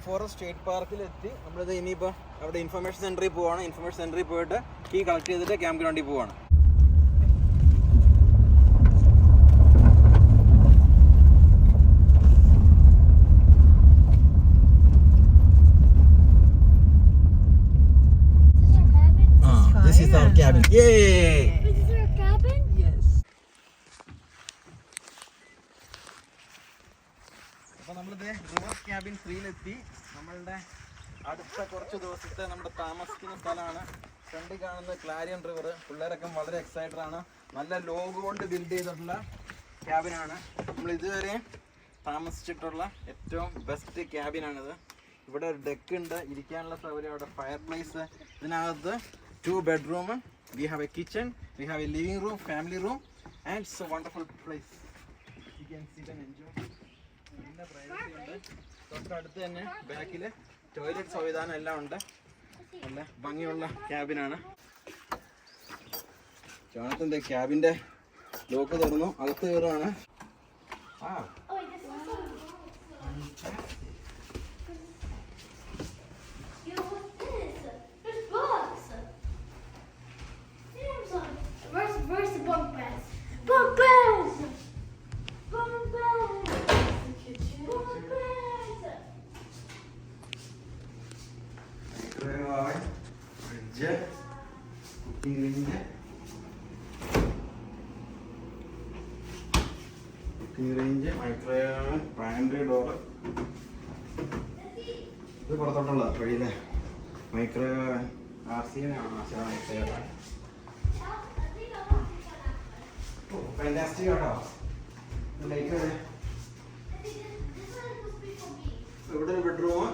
Forest state പാർക്കിലെത്തി. നമ്മളിത് ഇനിയിപ്പോൾ അവിടെ ഇൻഫർമേഷൻ സെൻറ്ററിൽ പോവാണ്. ഇൻഫർമേഷൻ സെൻറ്ററിൽ പോയിട്ട് കീ കളക്ട് ചെയ്തിട്ട് ക്യാമ്പ് ഗ്രൗണ്ടിൽ പോവാണ്. This is our cabin. Yay! This is our cabin? Yes. അപ്പോൾ നമ്മളിത് റിവർ ക്യാബിൻ 3-ലെത്തി. നമ്മളുടെ അടുത്ത കുറച്ച് ദിവസത്തെ നമ്മുടെ താമസിക്കുന്ന സ്ഥലമാണ്. ഫ്രണ്ടിൽ കാണുന്ന ക്ലാരിയൻ റിവർ. പിള്ളേരൊക്കെ വളരെ എക്സൈറ്റഡ് ആണ്. നല്ല ലോഗ് കൊണ്ട് ബിൽഡ് ചെയ്തിട്ടുള്ള ക്യാബിനാണ്. നമ്മൾ ഇതുവരെ താമസിച്ചിട്ടുള്ള ഏറ്റവും ബെസ്റ്റ് ക്യാബിനാണിത്. ഇവിടെ ഒരു ഡെക്ക് ഉണ്ട്, ഇരിക്കാനുള്ള സൗകര്യം, അവിടെ ഫയർ പ്ലേസ്. ഇതിനകത്ത് 2 bedroom, we have a kitchen, we have a living room, family room, and it's a wonderful place. You can sit and enjoy. നല്ല പ്രൈവസി ഉണ്ട്. തൊട്ടടുത്ത് തന്നെ ബാക്കിൽ ടോയ്ലറ്റ് സംവിധാനം എല്ലാം ഉണ്ട്. നല്ല ഭംഗിയുള്ള ക്യാബിനാണ്. ജോണത്തിന്റെ ക്യാബിന്റെ ലോക്ക് തുറന്നു, അകത്ത് കയറുകയാണ്. Where's the bunk beds? Bunk beds! Bunk beds! Bunk beds! Fridge, cooking range, microwave, pantry door. ഇത് പുറത്തോട്ടുള്ള വഴിയിലെ മൈക്രോവേവ് RCA മൈക്രോവേവ്. Fantastic കേട്ടോ. ലൈറ്റ് ഇവിടെ ഒരു bedroom.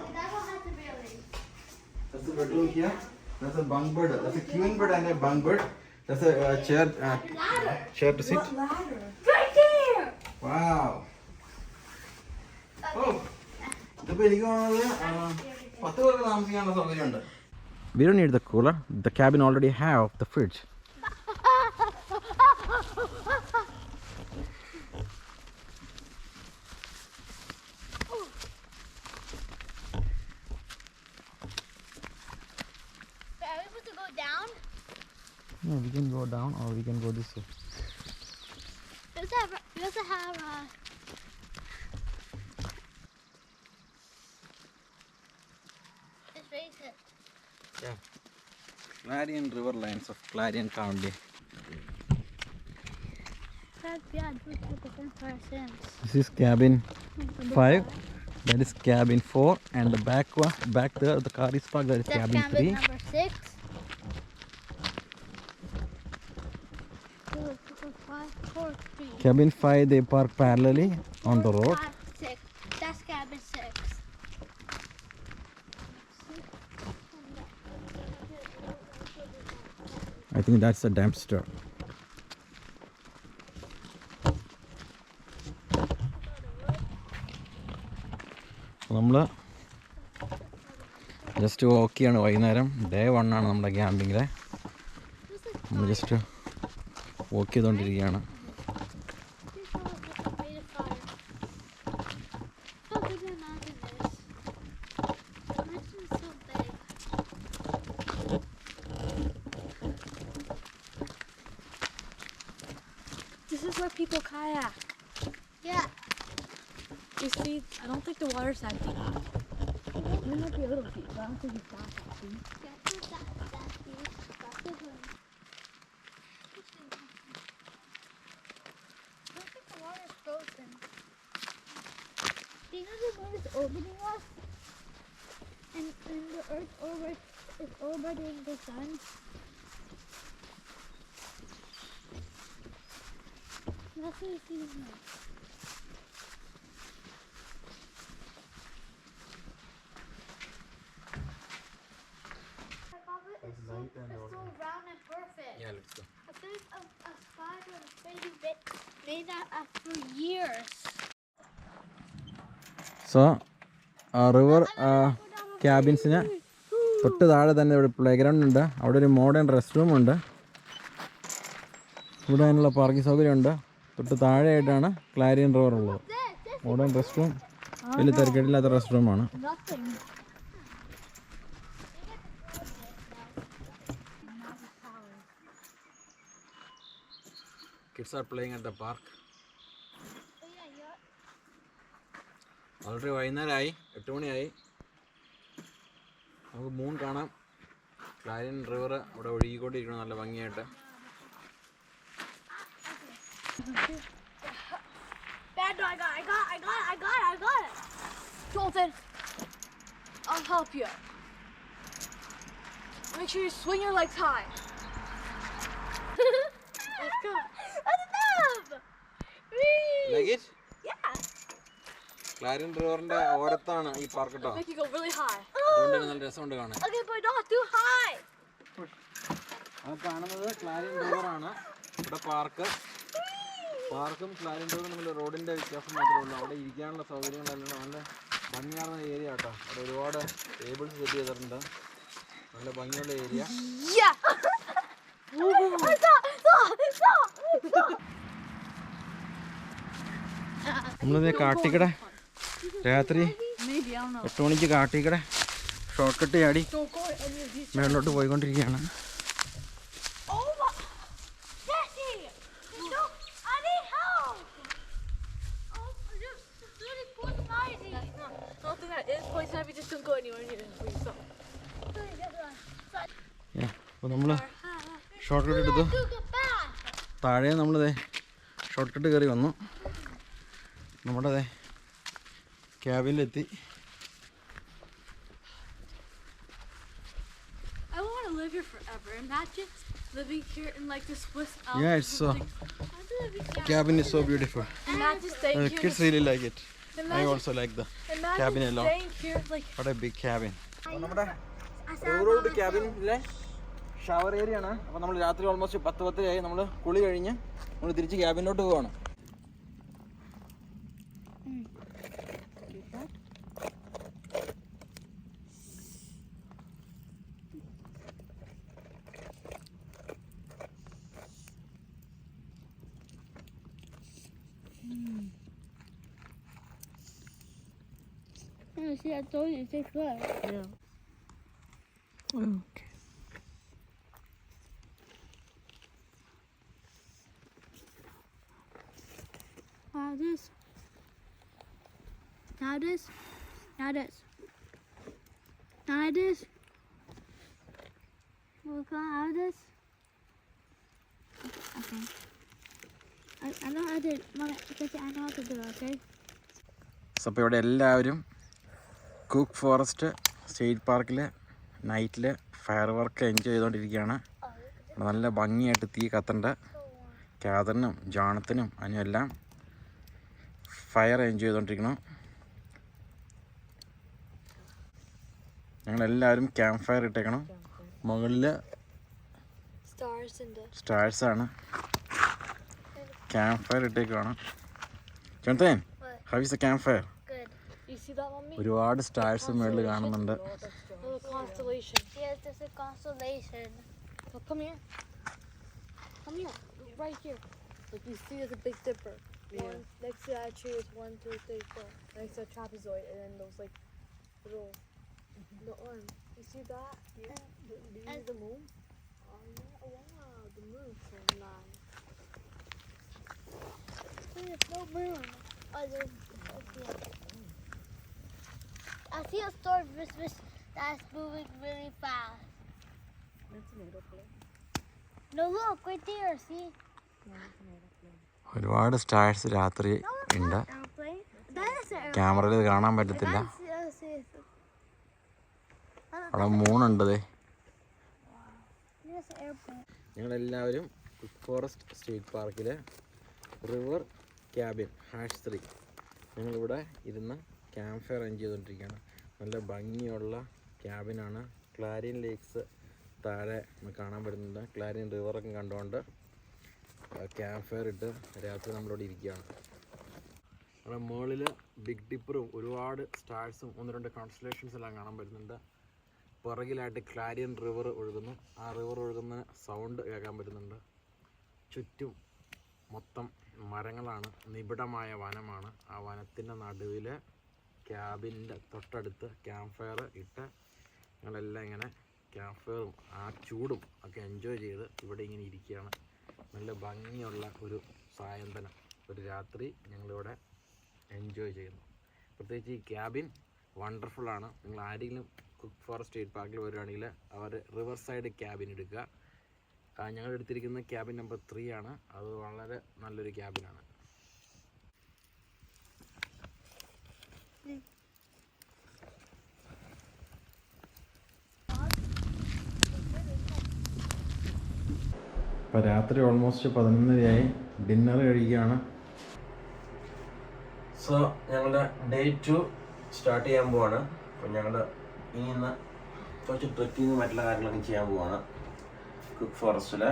That's the bedroom here. That's a bunk bed. That's a queen bed and a bunk bed. That's a chair to sit. What ladder? Right there! Wow. Oh. ഇതിപ്പോൾ എനിക്ക് തോന്നുന്നത് 10 പേർക്ക് താമസിക്കാനുള്ള സൗകര്യമുണ്ട്. We don't need the cooler. The cabin already have the fridge. No, we can go down or we can go this way. We also have let's raise it. Yeah. Clarion River lines of Clarion County. This is cabin 5. That is cabin 4, and the back there the car is parked. That is That's cabin 3. number 6. 4, 3. Cabin 5 they park parallelly on the road. 5, 6. That's cabin 6. I think that's a dumpster. നമ്മൾ just walk ചെയ്യാണ്. വൈകുന്നേരം day 1 ആണ് നമ്മുടെ ക്യാമ്പിങ്ങിലെ. നമ്മൾ just walk ചെയ്തുകൊണ്ടിരിക്കുകയാണ്. This is where people kayak. Yeah. You see, I don't think the water's that deep. It might be a little deep, but I don't think it's that deep. Do you know the moon is orbiting us? And the earth is orbiting the sun? That's what it seems like. It's so round and perfect. Yeah, let's go. I think a spider maybe made that after years. So river ക്യാബിൻസിന് തൊട്ട് താഴെ തന്നെ ഇവിടെ play ground ഉണ്ട്. അവിടെ ഒരു modern rest room ഉണ്ട്. ഇവിടെ അതിനുള്ള പാർക്കിംഗ് സൗകര്യമുണ്ട്. തൊട്ട് താഴെയായിട്ടാണ് ക്ലാരിയൻ റിവർ ഉള്ളത്. മോഡേൺ റെസ്റ്റ് റൂം വലിയ തിരക്കേടില്ലാത്ത restaurant. Nothing. Kids are playing at the park. Already വൈകുന്നേരമായി, 8 മണിയായി. നമുക്ക് മൂൺ കാണാം. ക്ലാരിയൻ റിവർ അവിടെ ഒഴുകിക്കൊണ്ടിരിക്കണം നല്ല ഭംഗിയായിട്ട്. Dad, I got it. Jolton, I'll help you. Make sure you swing your legs high. Let's go. That's enough! Whee! Like it? Yeah! Clarian റിവറിന്റെ ഓരത്താണ് ഈ park കേട്ടോ. Make you go really high. അതുകൊണ്ട് തന്നെ നല്ല രസമുണ്ട് കാണാൻ. Okay, but not too high! അത് കാണുന്നത് Clarian റിവറാണ്. ഇവിടെ പാർക്കും ക്ലാരിയൻ റിവറും തമ്മിൽ റോഡിന്റെ വ്യത്യാസം മാത്രമേ ഉള്ളൂ. അവിടെ ഇരിക്കാനുള്ള സൗകര്യങ്ങളെല്ലാം നല്ല ഭംഗിയാർന്ന ഏരിയ കേട്ടോ. അവിടെ ഒരുപാട് ടേബിൾസ് സെറ്റ് ചെയ്തിട്ടുണ്ട്. നല്ല ഭംഗിയുള്ള ഏരിയ. Yeah. നമ്മളിത് കാട്ടിക്കട രാത്രി Maybe, I don't know. 8 മണിക്ക് കാട്ടിക്കട ഷോർട്ട് കട്ട് ചാടി Don't go in any of these. മേളിലോട്ട് പോയിക്കൊണ്ടിരിക്കുകയാണ്. Oh my! Jesse! No, I need help! Oh, it's really poison ivy. I don't think that is poison ivy. Just don't go anywhere near it. Please stop. അപ്പോൾ നമ്മൾ short cut എടുത്തു. താഴെ നമ്മളിതേ short cut കയറി വന്നു. നമ്മുടെ ക്യാബിലെത്തി. I want to live here forever. Imagine living here in like the Swiss Alps. Yeah, it's so cabin is so beautiful. Imagine staying here. Kids really like it. I Imagine, also like the imagine cabin a lot. staying here like. What a big cabin. നമ്മുടെ road ക്യാബിനിലെ shower area ആണ്. അപ്പോൾ നമ്മൾ രാത്രി almost 10:10 ആയി. നമ്മൾ കുളി കഴിഞ്ഞ് നമ്മൾ തിരിച്ച് ക്യാബിനിലോട്ട് പോവാണ്. See, I told you it tastes good. Yeah. Okay. Now this. Now this. Now this. Now this. We're gonna have this. Okay. I know how to. I know how to do it. Okay. അപ്പോൾ ഇവിടെ എല്ലാവരും cook forest state പാർക്കിൽ നൈറ്റിൽ fire work enjoy ചെയ്തുകൊണ്ടിരിക്കുകയാണ്. നല്ല ഭംഗിയായിട്ട് തീ കത്തണ്ട കാതറിനും ജോണത്തിനും അതിനെല്ലാം ഫയർ എൻജോയ് ചെയ്തുകൊണ്ടിരിക്കണം. ഞങ്ങളെല്ലാവരും ക്യാമ്പ് ഫയർ ഇട്ടേക്കണം. മുകളിൽ സ്റ്റാർസാണ്. ക്യാമ്പ് ഫയർ ഇട്ടേക്കാണ്. Jonathan, how is the camp fire? You see that, mommy? ഒരുപാട് സ്റ്റാർസ് മുകളിൽ കാണുന്നുണ്ട്. Oh, the constellation. Yes, there's a constellation. Oh, come here. Come here. Right here. Look, you see there's a big dipper. Yeah. Next to that tree is 1, 2, 3, 4. Next to a trapezoid, and then those like little the arm. You see that? Yeah. Do you see the moon? Oh yeah. Oh, wow, the moon's so nice. There's no moon. Oh, there's. Okay. I see a starfish that's moving really fast. That's an aeroplane. No, look right there. See? ഒരുപാട് stars രാത്രി ഉണ്ട്. Airplane. That is an ക്യാമറയിൽ ഇത് കാണാൻ പറ്റത്തില്ല. അവിടെ മൂണുണ്ട്. ഞങ്ങളെല്ലാവരും cook forest state പാർക്കിലെ റിവർ ക്യാബിൻ #3 ഞങ്ങളിവിടെ ഇരുന്ന് ക്യാമ്പ് ഫയർ എൻജോയ് ചെയ്തുകൊണ്ടിരിക്കുകയാണ്. നല്ല ഭംഗിയുള്ള ക്യാബിനാണ്. ക്ലാരിയൻ ലേക്സ് താഴെ കാണാൻ പറ്റുന്നുണ്ട്. ക്ലാരിയൻ റിവറൊക്കെ കണ്ടുകൊണ്ട് ക്യാമ്പ് ഫയർ ഇട്ട് രാത്രി നമ്മളിവിടെ ഇരിക്കുകയാണ്. അവിടെ മുകളിൽ ബിഗ് ഡിപ്പറും ഒരുപാട് സ്റ്റാർസും 1-2 കോൺസ്റ്റലേഷൻസ് എല്ലാം കാണാൻ പറ്റുന്നുണ്ട്. പുറകിലായിട്ട് ക്ലാരിയൻ റിവർ ഒഴുകുന്നു. ആ റിവർ ഒഴുകുന്ന സൗണ്ട് കേൾക്കാൻ പറ്റുന്നുണ്ട്. ചുറ്റും മൊത്തം മരങ്ങളാണ്. നിബിഡമായ വനമാണ്. ആ വനത്തിൻ്റെ നടുവിൽ ക്യാബിൻ്റെ തൊട്ടടുത്ത് ക്യാമ്പ് ഫയർ ഇട്ട് ഞങ്ങളെല്ലാം ഇങ്ങനെ ക്യാമ്പ് ഫയറും ആ ചൂടും ഒക്കെ എൻജോയ് ചെയ്ത് ഇവിടെ ഇങ്ങനെ ഇരിക്കുകയാണ്. നല്ല ഭംഗിയുള്ള ഒരു സായന്തനം, ഒരു രാത്രി ഞങ്ങളിവിടെ എൻജോയ് ചെയ്യുന്നു. പ്രത്യേകിച്ച് ഈ ക്യാബിൻ വണ്ടർഫുള്ളാണ്. നിങ്ങൾ ആരെങ്കിലും കുക്ക് ഫോറസ്റ്റ് സ്റ്റേറ്റ് പാർക്കിൽ വരുവാണെങ്കിൽ അവർ റിവർ സൈഡ് ക്യാബിൻ എടുക്കുക. ഞങ്ങൾ എടുത്തിരിക്കുന്ന ക്യാബിൻ നമ്പർ 3 ആണ്. അത് വളരെ നല്ലൊരു ക്യാബിനാണ്. ഇപ്പോൾ രാത്രി ഓൾമോസ്റ്റ് 11:30 ഡിന്നർ കഴിക്കുകയാണ്. സോ ഞങ്ങളുടെ ഡേ 2 സ്റ്റാർട്ട് ചെയ്യാൻ പോവാണ്. അപ്പോൾ ഞങ്ങൾ ഇനി ഇന്ന് കുറച്ച് ട്രെക്കിങ് മറ്റുള്ള കാര്യങ്ങളൊക്കെ ചെയ്യാൻ പോവാണ് കുക്ക് ഫോറസ്റ്റിൽ.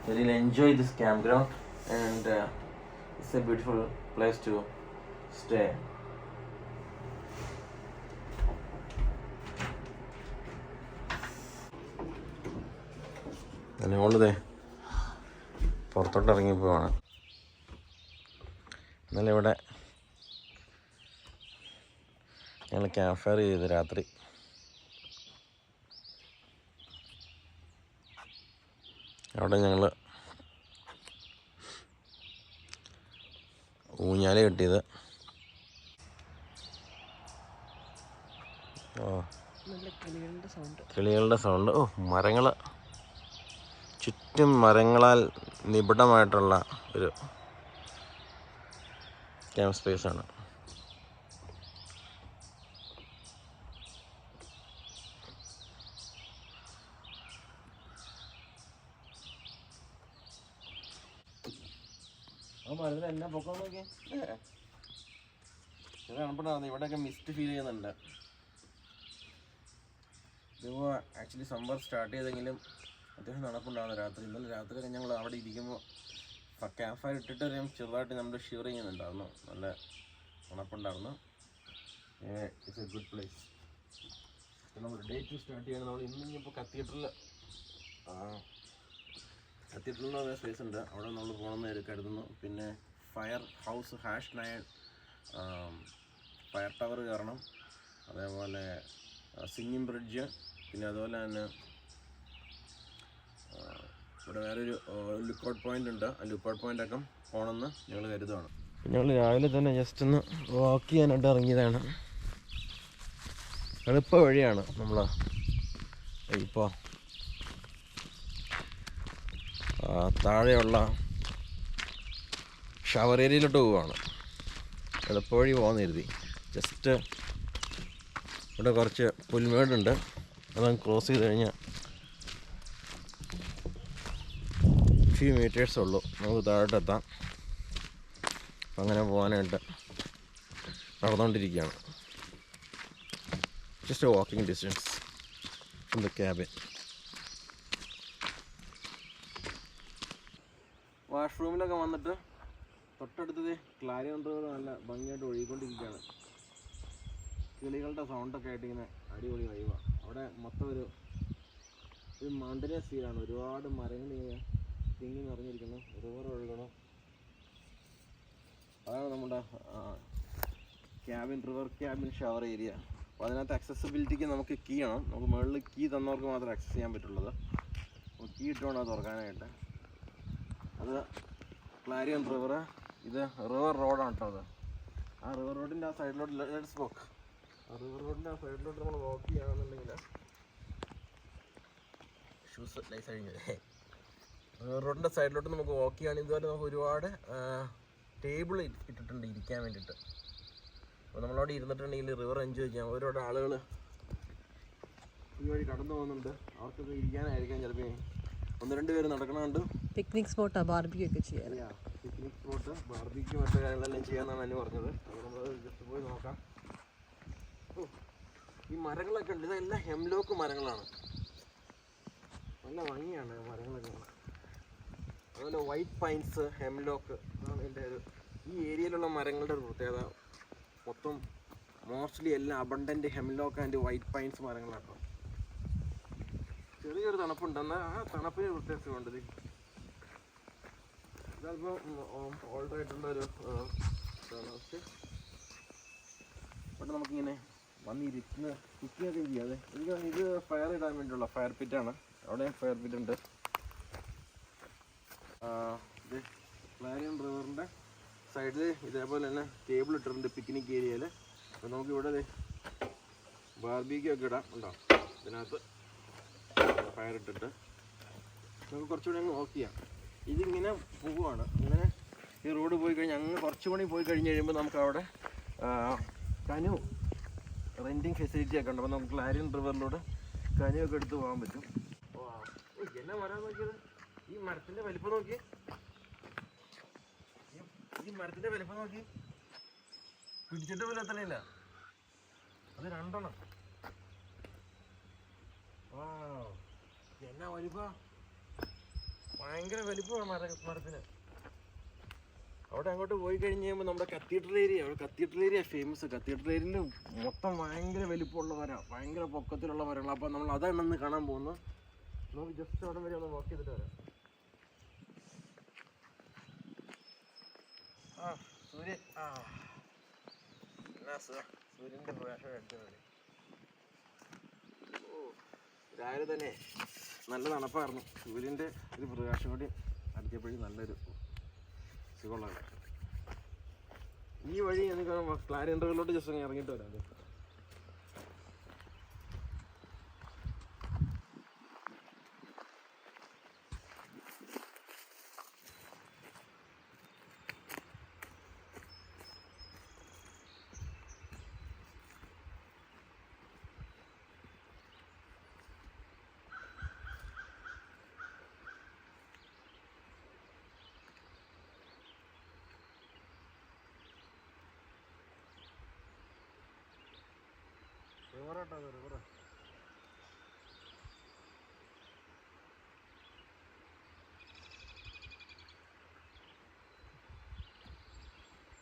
Very enjoy this camp ground and it's a beautiful place to stay. ഞങ്ങളിതേ പുറത്തോട്ട് ഇറങ്ങിപ്പോവാണ്. ഇന്നലെ ഇവിടെ ഞങ്ങൾ ക്യാമ്പ് ഫയർ ചെയ്ത് രാത്രി. അവിടെ ഞങ്ങൾ ഊഞ്ഞാല് കെട്ടിയത്. കിളികളുടെ സൗണ്ട്. ഓ, മരങ്ങൾ ചുറ്റും മരങ്ങളാൽ നിബിഡമായിട്ടുള്ള ഒരു ക്യാമ്പ് സ്പേസാണ്. മരത്തിൽ എന്നെ പൊക്കം നോക്കിയേ, തണുപ്പുണ്ടാകുന്നു. ഇവിടെയൊക്കെ മിസ്റ്റ് ഫീൽ ചെയ്യുന്നുണ്ട്. ഇതിപ്പോൾ ആക്ച്വലി സമ്മർ സ്റ്റാർട്ട് ചെയ്തെങ്കിലും അത്യാവശ്യം തണുപ്പുണ്ടാകുന്നു രാത്രി. ഇന്നലെ രാത്രിയൊക്കെ ഞങ്ങൾ അവിടെ ഇരിക്കുമ്പോൾ ക്യാമ്പ് ഫയർ ഇട്ടിട്ട് ചെറുതായിട്ട് നമ്മൾ ഷിവർ ചെയ്യുന്നുണ്ടായിരുന്നു. നല്ല തണുപ്പുണ്ടായിരുന്നു. It's a good place. നമ്മൾ ഡേ 2 സ്റ്റാർട്ട് ചെയ്യണം. നമ്മൾ ഇന്നിപ്പോൾ കത്തീഡ്രൽ എന്ന് പറയുന്ന സ്പേസ് ഉണ്ട്. അവിടെ നമ്മൾ പോകണമെന്ന് കരുതുന്നു. പിന്നെ ഫയർ ഹൗസ് #9 ഫയർ ടവർ കയറണം. അതേപോലെ സിംഗിങ് ബ്രിഡ്ജ്, പിന്നെ അതുപോലെ തന്നെ ഇവിടെ വേറൊരു ലുക്കൗട്ട് പോയിൻ്റ് ഉണ്ട്. ആ ലുക്കൗട്ട് പോയിൻ്റൊക്കെ പോകണമെന്ന് ഞങ്ങൾ കരുതുകയാണ്. ഞങ്ങൾ രാവിലെ തന്നെ ജസ്റ്റ് ഒന്ന് വാക്ക് ചെയ്യാനായിട്ട് ഇറങ്ങിയതാണ്. എളുപ്പ വഴിയാണ്. നമ്മൾ ഇപ്പോൾ താഴെയുള്ള ഷവർ ഏരിയയിലോട്ട് പോവുകയാണ്. എളുപ്പവഴി പോകാൻ കരുതി. ജസ്റ്റ് ഇവിടെ കുറച്ച് പുൽമേടുണ്ട്. അതങ്ങ് ക്രോസ് ചെയ്ത് കഴിഞ്ഞാൽ ഫ്യൂ മീറ്റേഴ്സേ ഉള്ളൂ, നമുക്ക് താഴോട്ടെത്താം. അങ്ങനെ പോകാനായിട്ട് നടന്നുകൊണ്ടിരിക്കുകയാണ്. Just a walking distance from the cabin. വാഷ്റൂമിലൊക്കെ വന്നിട്ട് തൊട്ടടുത്തത് ക്ലാരിയൻ റിവർ നല്ല ഭംഗിയായിട്ട് ഒഴുകിക്കൊണ്ടിരിക്കുകയാണ്. കിളികളുടെ സൗണ്ടൊക്കെ ആയിട്ട് ഇങ്ങനെ അടിപൊളി വൈവാണ്. അവിടെ മൊത്തം ഒരു മൗണ്ടനിയസ് ഫീലാണ്. ഒരുപാട് മരങ്ങൾ ഇങ്ങനെ തിങ്ങി നിറഞ്ഞിരിക്കുന്നു. റിവർ ഒഴുകണം. അതാണ് നമ്മുടെ cabin, river cabin shower area. അപ്പോൾ അതിനകത്ത് അക്സസിബിലിറ്റിക്ക് നമുക്ക് കീ ആണ്. നമുക്ക് മുകളിൽ കീ തന്നവർക്ക് മാത്രമേ ആക്സസ് ചെയ്യാൻ പറ്റുള്ളത്. അപ്പോൾ കീ ഇട്ടുകൊണ്ട് അത് തുറക്കാനായിട്ട്. അത് ക്ലാരിയൻ റിവർ. ഇത് റിവർ റോഡാണ് കേട്ടോ. അത് ആ റിവർ റോഡിൻ്റെ ആ സൈഡിലോട്ട് ലെറ്റ്സ് വോക്ക്. ആ റിവർ റോഡിൻ്റെ ആ സൈഡിലോട്ട് നമ്മൾ വാക്ക് ചെയ്യുകയാണെന്നുണ്ടെങ്കിൽ ഷൂസ് നൈസ് കഴിഞ്ഞത്. റിവർ റോഡിൻ്റെ സൈഡിലോട്ട് നമുക്ക് വാക്ക് ചെയ്യുകയാണെങ്കിൽ ഇതുപോലെ നമുക്ക് ഒരുപാട് ടേബിൾ ഇട്ടിട്ടുണ്ട് ഇരിക്കാൻ വേണ്ടിയിട്ട്. അപ്പോൾ നമ്മളവിടെ ഇരുന്നിട്ടുണ്ടെങ്കിൽ റിവർ എൻജോയ് ചെയ്യാം. ഒരുപാട് ആളുകൾ ഈ വഴി കടന്നു പോകുന്നുണ്ട്. അവർക്കൊക്കെ ഇരിക്കാനായിരിക്കാം ചിലപ്പോൾ 1-2 പേര് നടക്കണമുണ്ട്. പിക്നിക് സ്പോട്ടാ, ബാർബിക്യൂ ഒക്കെ ചെയ്യാൻ. പിക്നിക് സ്പോട്ട്, ബാർബിക്യൂ മറ്റു കാര്യങ്ങളെല്ലാം ചെയ്യാമെന്നാണ് അനു പറഞ്ഞത്. അപ്പോൾ നമ്മൾ ജസ്റ്റ് പോയി നോക്കാം. ഈ മരങ്ങളൊക്കെ ഉണ്ട്. ഇതെല്ലാം ഹെംലോക്ക് മരങ്ങളാണ്. നല്ല ഭംഗിയാണ് മരങ്ങളൊക്കെ. അതുപോലെ വൈറ്റ് പൈൻസ്, ഹെംലോക്ക് അതാണ് ഇതിൻ്റെ ഒരു ഈ ഏരിയയിലുള്ള മരങ്ങളുടെ ഒരു പ്രത്യേകത. മൊത്തം മോസ്റ്റ്ലി എല്ലാം abundant hemlock and white pines മരങ്ങളാണ്. ചെറിയൊരു തണുപ്പുണ്ട്. എന്നാൽ ആ തണുപ്പിന് വ്യത്യാസമുണ്ട്. ഇതല്പം ഓൾഡായിട്ടുള്ളൊരു ഇതാണ്. പക്ഷേ ഇവിടെ നമുക്കിങ്ങനെ വന്നിരിക്കുന്ന കുക്കിങ്ങൊക്കെ ചെയ്യാതെ ഇത് ഫയർ ഇടാൻ വേണ്ടിയുള്ള ഫയർ പിറ്റാണ്. അവിടെ ഫയർ പിറ്റ് ഉണ്ട്. ഇത് ക്ലാരിയൻ റിവറിൻ്റെ സൈഡിൽ ഇതേപോലെ തന്നെ ടേബിൾ ഇട്ടിട്ടുണ്ട് പിക്നിക് ഏരിയയിൽ. അപ്പോൾ നമുക്കിവിടെ ബാർബിക്യൂ ഒക്കെ ഇടാം. ഉണ്ടോ ഇതിനകത്ത് ഫയർ ഇട്ടിട്ട് നമുക്ക് കുറച്ചുകൂടി അങ്ങ് വർക്ക് ചെയ്യാം. ഇതിങ്ങനെ പോവുകയാണ്. ഇങ്ങനെ ഈ റോഡ് പോയി കഴിഞ്ഞാൽ അങ്ങ് കുറച്ചുകൂടി പോയി കഴിഞ്ഞ് കഴിയുമ്പോൾ നമുക്ക് അവിടെ കനു റെൻറ്റിങ് ഫെസിലിറ്റി ഒക്കെ ഉണ്ട്. അപ്പോൾ നമുക്ക് ക്ലാരിയൻ റിവറിലൂടെ കനു ഒക്കെ എടുത്ത് പോകാൻ പറ്റും. എന്നാ മരം നോക്കിയത്, ഈ മരത്തിൻ്റെ വലിപ്പം നോക്കി, ഈ മരത്തിൻ്റെ വലിപ്പം നോക്കി, പിടിച്ചിട്ട് പോലും എത്തണില്ല. അത് 2 എണ്ണം. എന്നാ വലിപ്പാ, ഭയങ്കര വലിപ്പമാണ് മരത്തിന്. അവിടെ അങ്ങോട്ട് പോയി കഴിഞ്ഞ് കഴിയുമ്പോൾ നമ്മുടെ കത്തീഡ്രൽ ഏരിയ ഫേമസ്. കത്തീഡ്രൽ ഏരിയയിൽ മൊത്തം ഭയങ്കര വലിപ്പമുള്ള മരം, ഭയങ്കര പൊക്കത്തിലുള്ള മരങ്ങൾ. അപ്പോൾ നമ്മൾ അതാണ് കാണാൻ പോകുന്നത്. നമുക്ക് ജസ്റ്റ് അവിടെ വരെ ഒന്ന് വാക്ക് ചെയ്തിട്ട് വരാം. സൂര്യൻ സൂര്യൻ്റെ പ്രകാശം എടുത്തു മതി. രാവിലെ തന്നെ നല്ല തണുപ്പായിരുന്നു. സൂര്യൻ്റെ ഒരു പ്രകാശം കൂടി അടിച്ചപ്പോഴും നല്ലൊരു സുഖമുള്ള കാര്യം. ഈ വഴി എനിക്ക് ക്ലാരിയൻ റിവറിലോട്ട് ജസ്റ്റ് അങ്ങ് ഇറങ്ങിയിട്ട് വരാം.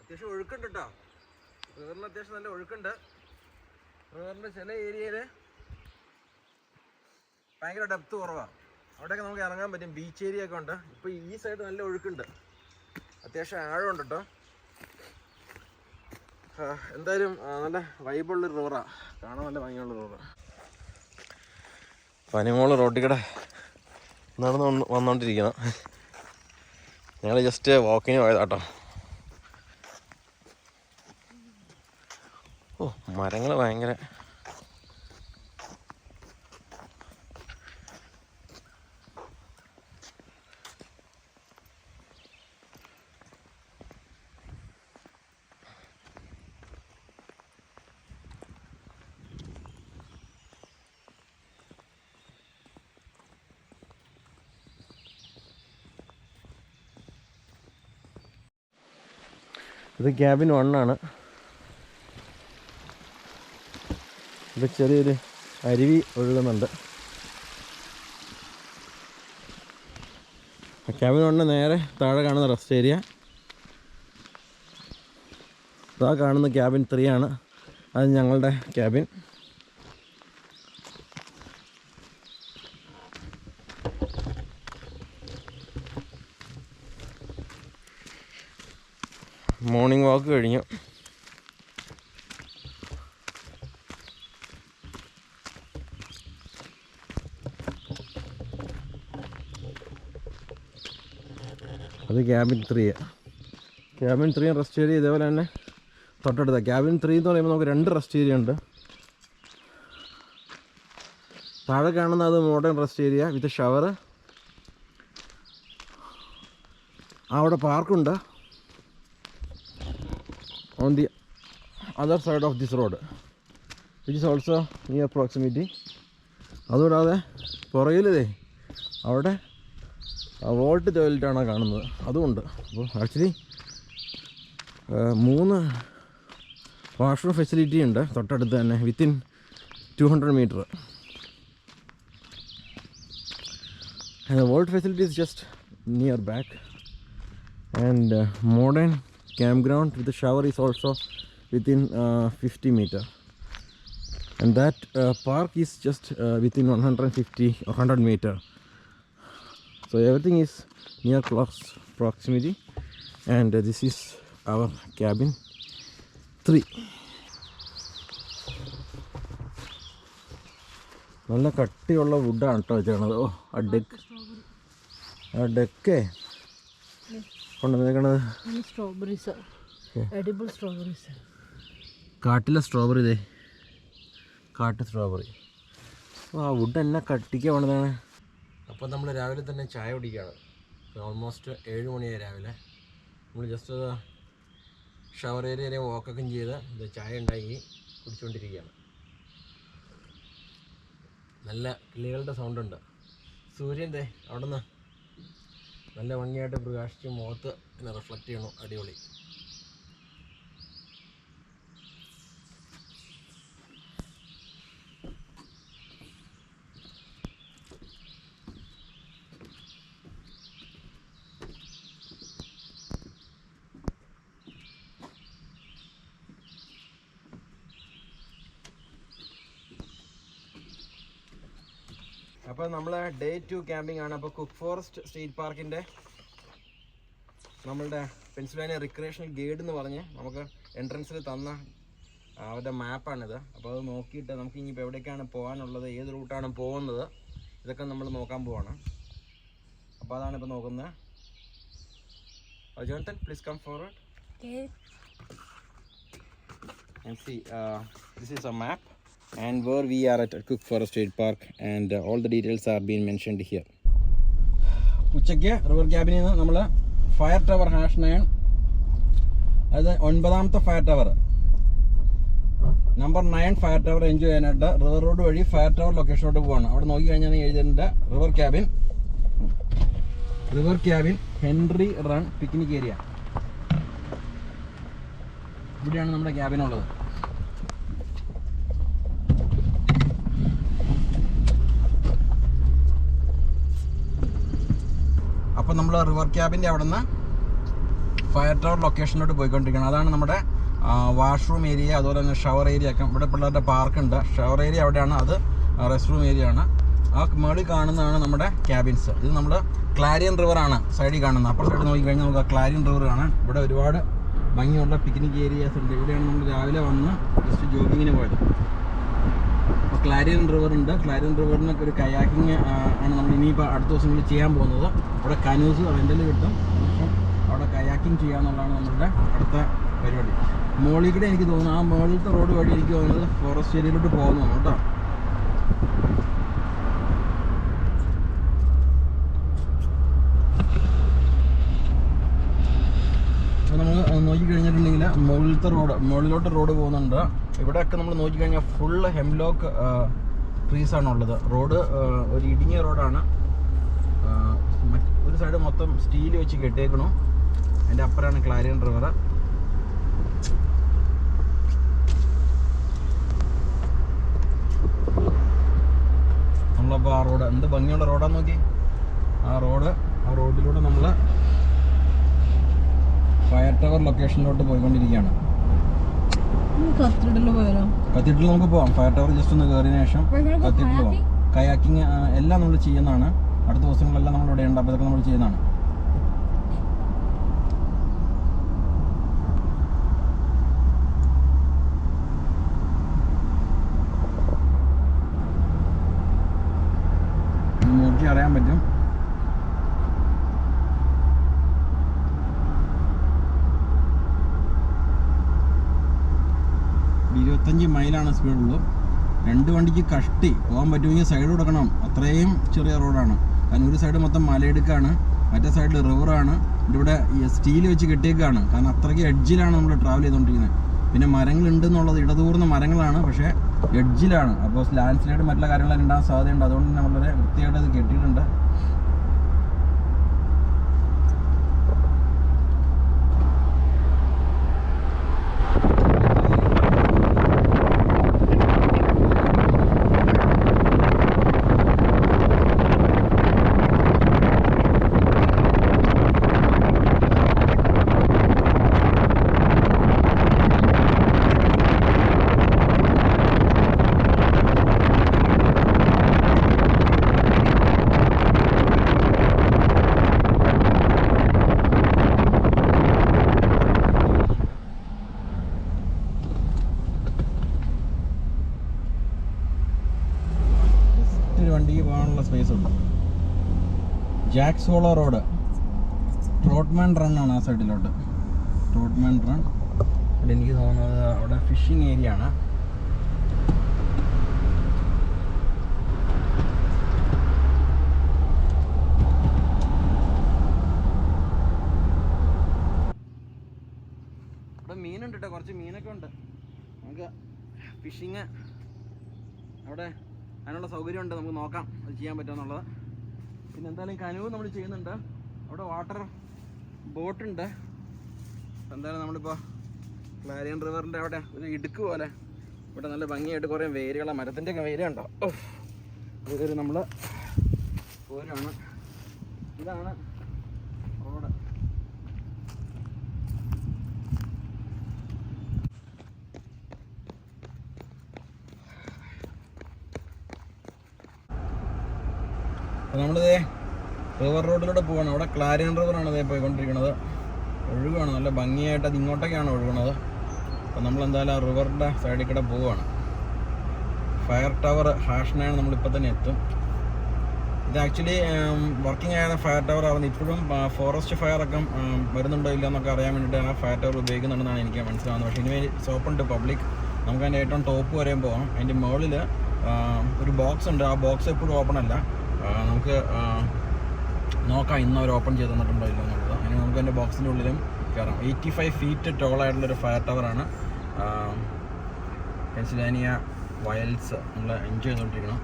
അത്യാവശ്യം ഒഴുക്കുണ്ട് കേട്ടോ. റിവറിന് അത്യാവശ്യം നല്ല ഒഴുക്കുണ്ട്. റിവറിൻ്റെ ചില ഏരിയയിൽ ഭയങ്കര ഡെപ്ത് കുറവാണ്. അവിടെയൊക്കെ നമുക്ക് ഇറങ്ങാൻ പറ്റും. ബീച്ച് ഏരിയ ഒക്കെ ഉണ്ട്. ഇപ്പോൾ ഈ സൈഡ് നല്ല ഒഴുക്കുണ്ട്, അത്യാവശ്യം ആഴമുണ്ട് കേട്ടോ. എന്തായാലും നല്ല വൈബുള്ളൊരു റിവറാണ്, കാണാൻ നല്ല ഭംഗിയുള്ള റിവറാണ്. പനിമോള് റോഡിൽ കൂടെ നടന്ന് വന്നുകൊണ്ടിരിക്കണം. ഞങ്ങൾ ജസ്റ്റ് വാക്കിന് പോയതാട്ടോ. മരങ്ങൾ ഭയങ്കര ഇത് ക്യാബിൻ 1 ആണ്. ഇത് ചെറിയൊരു അരുവി ഒഴുകുന്നുണ്ട്. ക്യാബിൻ 1 നേരെ താഴെ കാണുന്ന റെസ്റ്റ് ഏരിയ. ഇതാ കാണുന്ന ക്യാബിൻ 3 ആണ്. അത് ഞങ്ങളുടെ ക്യാബിൻ. മോർണിംഗ് വാക്ക് കഴിഞ്ഞു. അത് ക്യാബിൻ 3. ക്യാബിൻ 3 റെസ്റ്റ് ഏരിയ ഇതേപോലെ തന്നെ തൊട്ടടുത്ത. ക്യാബിൻ 3 എന്ന് പറയുമ്പോൾ നമുക്ക് 2 റെസ്റ്റ് ഏരിയ ഉണ്ട്. താഴെ കാണുന്ന അത് modern rest area with shower. അവിടെ പാർക്കുണ്ട് on the other side of this road, which is also near proximity. അതുകൂടാതെ പുറകിലേ അവിടെ വോൾട്ട് ടോയ്ലറ്റാണ് കാണുന്നത്, അതുമുണ്ട്. അപ്പോൾ ആക്ച്വലി 3 വാഷ്റൂം ഫെസിലിറ്റി ഉണ്ട് തൊട്ടടുത്ത് തന്നെ, within 200 meter. And the vault facility is just near back. And modern campground with the shower is also within 50 meter. And that park is just within 150 or 100 meter. So everything is near close proximity. And this is our cabin 3. നല്ല കട്ടിയുള്ള വുഡാണ് കേട്ടോ വെച്ചേക്കണത്. ഓ ആ ഡെക്കേ കൊണ്ടുവന്നേക്കണത് strawberries, edible strawberries. കാട്ടിലെ strawberry ഇതേ, കാട്ട് strawberry. ആ would എന്നെ കട്ടിക്ക് വേണ്ടതാണ്. അപ്പോൾ നമ്മൾ രാവിലെ തന്നെ ചായ കുടിക്കുകയാണ്. ഓൾമോസ്റ്റ് 7 മണിയായി രാവിലെ. നമ്മൾ ജസ്റ്റ് ഷവർ ഏരിയ വാക്കൊക്കെ ചെയ്ത് ഇത് ചായ ഉണ്ടാക്കി കുടിച്ചുകൊണ്ടിരിക്കുകയാണ്. നല്ല കിളികളുടെ സൗണ്ടുണ്ട്. സൂര്യൻ്റെ അവിടെ നിന്ന് നല്ല ഭംഗിയായിട്ട് പ്രകാശിച്ച് മുഖത്ത് എന്നെ റിഫ്ലക്റ്റ് ചെയ്യണു. അടിപൊളി. അപ്പോൾ നമ്മൾ Day 2 ക്യാമ്പിംഗ് ആണ്. അപ്പോൾ കുക്ക് ഫോറസ്റ്റ് സ്റ്റേറ്റ് പാർക്കിൻ്റെ നമ്മളുടെ പെൻസിൽവാനിയ റിക്രിയേഷണൽ ഗൈഡ് എന്ന് പറഞ്ഞ് നമുക്ക് എൻട്രൻസിൽ തന്ന അവരുടെ മാപ്പാണിത്. അപ്പോൾ അത് നോക്കിയിട്ട് നമുക്ക് ഇനിയിപ്പോൾ എവിടേക്കാണ് പോകാനുള്ളത്, ഏത് റൂട്ടാണ് പോകുന്നത്, ഇതൊക്കെ നമ്മൾ നോക്കാൻ പോവാണ്. അപ്പോൾ അതാണ് ഇപ്പോൾ നോക്കുന്നത്. Johnson, please come forward and see. This is a map and where we are at Cook Forest State Park, and all the details are being mentioned here. ഉച്ചയ്ക്ക് റിവർ ക്യാബിനിൽ നിന്ന് നമ്മൾ ഫയർ ടവർ #9, അത് 9ാമത്തെ fire tower, number 9 fire tower enjoy ചെയ്യാനായിട്ട് river road വഴി fire tower ലൊക്കേഷനോട്ട് പോവാണ്. അവിടെ നോക്കി കഴിഞ്ഞാൽ എഴുതിയിട്ടുണ്ട് river cabin Henry run picnic area. ഇവിടെയാണ് നമ്മുടെ ക്യാബിനുള്ളത്. അപ്പോൾ നമ്മൾ റിവർ ക്യാബിൻ്റെ അവിടെ നിന്ന് ഫയർ ടവർ ലൊക്കേഷനിലോട്ട് പോയിക്കൊണ്ടിരിക്കുകയാണ്. അതാണ് നമ്മുടെ വാഷ്റൂം ഏരിയ, അതുപോലെ തന്നെ ഷവർ ഏരിയ ഒക്കെ. ഇവിടെ പിള്ളേരുടെ പാർക്കുണ്ട്. ഷവർ ഏരിയ അവിടെയാണ്, അത് റെസ്റ്റ് റൂം ഏരിയ ആണ്. ആ മേളിൽ കാണുന്നതാണ് നമ്മുടെ ക്യാബിൻസ്. ഇത് നമ്മൾ ക്ലാരിയൻ റിവറാണ് സൈഡിൽ കാണുന്നത്. അപ്പുറ സൈഡ് നോക്കിക്കഴിഞ്ഞാൽ നമുക്ക് ക്ലാരിയൻ റിവർ കാണാം. ഇവിടെ ഒരുപാട് ഭംഗിയുള്ള പിക്നിക് ഏരിയാസ് ഉണ്ട്. ഇവിടെയാണ് നമ്മൾ രാവിലെ വന്ന് ജസ്റ്റ് ജോഗിങ്ങിന് പോയത്. അപ്പോൾ ക്ലാരിയൻ റിവർ ഉണ്ട്. ക്ലാരിയൻ റിവറിനൊക്കെ ഒരു കയാക്കിങ് ആണ് നമ്മൾ ഇനിയിപ്പോൾ അടുത്ത ദിവസങ്ങളിൽ ചെയ്യാൻ പോകുന്നത്. അവിടെ കനൂസ് റെൻ്റൽ കിട്ടും. പക്ഷേ അവിടെ കയാക്കിങ് ചെയ്യാന്നുള്ളതാണ് നമ്മളുടെ അടുത്ത പരിപാടി. മോളിൽ കൂടെ എനിക്ക് തോന്നുന്നു, ആ മുകളിലത്തെ റോഡ് വഴി എനിക്ക് തോന്നുന്നത് ഫോറസ്റ്റ് ഏരിയയിലോട്ട് പോകുന്നു കേട്ടോ. നമ്മൾ നോക്കിക്കഴിഞ്ഞിട്ടുണ്ടെങ്കിൽ മുകളിലോട്ട് റോഡ് പോകുന്നുണ്ട്. ഇവിടെയൊക്കെ നമ്മൾ നോക്കിക്കഴിഞ്ഞാൽ ഫുള്ള് ഹെംലോക്ക് ട്രീസാണുള്ളത്. റോഡ് ഒരു ഇടുങ്ങിയ റോഡാണ്. ഒരു സൈഡ് മൊത്തം സ്റ്റീൽ വെച്ച് കെട്ടിയേക്കണു. അതിൻ്റെ അപ്പുറമാണ് ക്ലാരിയൻ റിവർ. നമ്മളപ്പോൾ ആ റോഡ് എന്ത് ഭംഗിയുള്ള റോഡാന്ന് നോക്കി. ആ റോഡിലൂടെ നമ്മൾ ഫയർ ടവർ ലൊക്കേഷനിലോട്ട് പോയിക്കൊണ്ടിരിക്കുകയാണ്. കത്തീഡ്രൽ നമുക്ക് പോവാം. ഫയർ ടവർ ജസ്റ്റ് ഒന്ന് കയറിയതിനു ശേഷം കത്തീഡ്രൽ പോവാം. കയാക്കിങ് എല്ലാം നമ്മൾ ചെയ്യുന്നതാണ്. അടുത്ത ദിവസങ്ങളെല്ലാം നമ്മൾ ഇവിടെ ഉണ്ട്. അപ്പോൾ ഇതൊക്കെ നമ്മൾ ചെയ്യുന്നതാണ്. നോക്കി അറിയാൻ പറ്റും. 25 മൈലാണ് സ്പീഡുള്ളൂ. 2 വണ്ടിക്ക് കഷ്ടി പോകാൻ പറ്റുമെങ്കിൽ സൈഡ് കൊടുക്കണം. അത്രയും ചെറിയ റോഡാണ്. കാരണം ഒരു സൈഡ് മൊത്തം മലയിടുക്കാണ്, മറ്റേ സൈഡിൽ റിവറാണ്. ഇവിടെ സ്റ്റീൽ വെച്ച് കെട്ടിയേക്കാണ്. കാരണം അത്രയ്ക്ക് എഡ്ജിലാണ് നമ്മൾ ട്രാവൽ ചെയ്തുകൊണ്ടിരിക്കുന്നത്. പിന്നെ മരങ്ങളുണ്ടെന്നുള്ളത് ഇടതൂർന്ന മരങ്ങളാണ്, പക്ഷേ എഡ്ജിലാണ്. അപ്പോൾ ലാൻഡ് സ്ലൈഡ് മറ്റുള്ള കാര്യങ്ങളൊക്കെ ഉണ്ടാകാൻ സാധ്യതയുണ്ട്. അതുകൊണ്ട് തന്നെ വളരെ വൃത്തിയായിട്ട് അത് കെട്ടിയിട്ടുണ്ട്. വണ്ടിക്ക് പോകാനുള്ള സ്പേസ് ഉണ്ട്. Jacks hollow road, Trotman run ആണ് ആ സൈഡിലോട്ട്. Trotman run. അവിടെ എനിക്ക് തോന്നുന്നത് അവിടെ ഫിഷിംഗ് ഏരിയ ആണ്. അവിടെ മീനുണ്ട് കേട്ടോ, കുറച്ച് മീനൊക്കെ ഉണ്ട്. നമുക്ക് ഫിഷിങ് അവിടെ അതിനുള്ള സൗകര്യമുണ്ട്, നമുക്ക് നോക്കാം അത് ചെയ്യാൻ പറ്റുമെന്നുള്ളത്. പിന്നെ എന്തായാലും കനുവ് നമ്മൾ ചെയ്യുന്നുണ്ട്. അവിടെ വാട്ടർ ബോട്ടുണ്ട്. എന്തായാലും നമ്മളിപ്പോൾ ക്ലാരിയൻ റിവറിൻ്റെ അവിടെ ഒരു ഇടുക്ക് പോലെ ഇവിടെ നല്ല ഭംഗിയായിട്ട് കുറേ വേരുകളാണ്, മരത്തിൻ്റെ ഒക്കെ വേരുണ്ടോ. അതൊരു നമ്മൾ പോരാണ്. ഇതാണ് റോഡ്. അപ്പോൾ നമ്മളിതേ റിവർ റോഡിലൂടെ പോവാണ്. അവിടെ ക്ലാരിയൻ റിവറാണ് ഇതേ പോയിക്കൊണ്ടിരിക്കുന്നത്. ഒഴുകാണ്, നല്ല ഭംഗിയായിട്ട് അത് ഇങ്ങോട്ടേക്കാണ് ഒഴുകുന്നത്. അപ്പോൾ നമ്മളെന്തായാലും ആ റിവറിൻ്റെ സൈഡിൽ കൂടെ പോവുകയാണ്. ഫയർ ടവർ ഹാഷ്നാണ്, നമ്മളിപ്പോൾ തന്നെ എത്തും. ഇത് ആക്ച്വലി വർക്കിംഗ് ആയ ഫയർ ടവർ ആയിരുന്നു. ഇപ്പോഴും ഫോറസ്റ്റ് ഫയറൊക്കെ വരുന്നുണ്ടോ ഇല്ല എന്നൊക്കെ അറിയാൻ വേണ്ടിയിട്ട് ആ ഫയർ ടവർ ഉപയോഗിക്കുന്നുണ്ടെന്നാണ് എനിക്ക് മനസ്സിലാവുന്നത്. പക്ഷേ ഇനി ഓപ്പൺ ടു പബ്ലിക്. നമുക്ക് അതിൻ്റെ ഏറ്റവും ടോപ്പ് വരെയും പോകാം. അതിൻ്റെ മുകളിൽ ഒരു ബോക്സ് ഉണ്ട്. ആ ബോക്സ് എപ്പോഴും ഓപ്പൺ അല്ല. നമുക്ക് നോക്കാം ഇന്ന് അവർ ഓപ്പൺ ചെയ്ത് തന്നിട്ടുണ്ടോ ഇല്ല എന്നുള്ളത്. അതിന് നമുക്ക് എൻ്റെ ബോക്സിൻ്റെ ഉള്ളിലും കയറാം. 85 ഫീറ്റ് ടോളായിട്ടുള്ളൊരു ഫയർ ടവറാണ്. പെൻസിൽവാനിയ വൈൽഡ്സ് നമ്മൾ എൻജോയ് ചെയ്തുകൊണ്ടിരിക്കണം.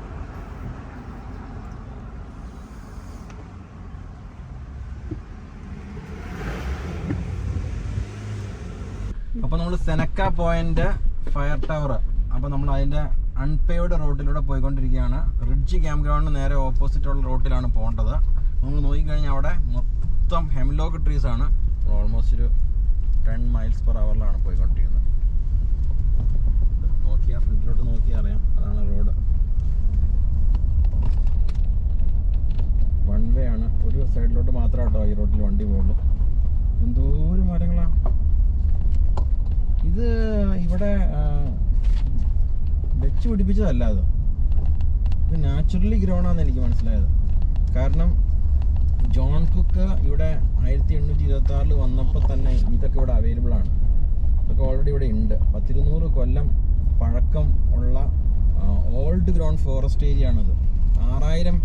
അപ്പോൾ നമ്മൾ സെനക്ക പോയിന്റ് ഫയർ ടവർ. അപ്പോൾ നമ്മൾ അതിൻ്റെ അൺപേവ്ഡ് റോഡിലൂടെ പോയിക്കൊണ്ടിരിക്കുകയാണ്. റിഡ്ജ് ക്യാമ്പ് ഗ്രൗണ്ടിന് നേരെ ഓപ്പോസിറ്റുള്ള റോഡിലാണ് പോകേണ്ടത്. നമ്മൾ നോക്കിക്കഴിഞ്ഞാൽ അവിടെ മൊത്തം ഹെംലോക്ക് ട്രീസ് ആണ്. ഓൾമോസ്റ്റ് ഒരു 10 മൈൽസ് പെർ അവറിലാണ് പോയിക്കൊണ്ടിരിക്കുന്നത്. നോക്കിയാൽ ഫ്രണ്ടിലോട്ട് നോക്കിയാൽ അറിയാം, അതാണ് റോഡ്. വൺ വേ ആണ്, ഒരു സൈഡിലോട്ട് മാത്രമേ കേട്ടോ ഈ റോഡിൽ വണ്ടി പോകുള്ളൂ. എന്തോരം മരങ്ങളാണ് ഇത്. ഇവിടെ വെച്ച് പിടിപ്പിച്ചതല്ല, ഇത് നാച്ചുറലി ഗ്രോൺ ആണെന്ന് എനിക്ക് മനസ്സിലായത്. കാരണം ജോൺ കുക്ക് ഇവിടെ 1826 വന്നപ്പോൾ തന്നെ ഇതൊക്കെ ഇവിടെ അവൈലബിൾ ആണ്. ഇതൊക്കെ ഓൾറെഡി ഇവിടെ ഉണ്ട്. 100-200 കൊല്ലം പഴക്കം ഉള്ള ഓൾഡ് ഗ്രോൺ ഫോറസ്റ്റ് ഏരിയ ആണിത്. 6000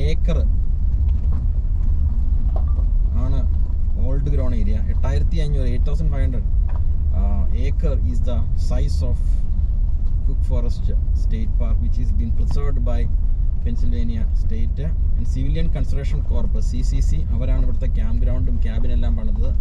ഏക്കർ ആണ് old grown area. 8500 acre is the size of Cook Forest State Park, which is been preserved by Pennsylvania State and Civilian Conservation Corp CCC. അവരാണ് ഇവിടുത്തെ ക്യാമ്പ് ഗ്രൗണ്ടും ക്യാബിനെല്ലാം പണിതത്.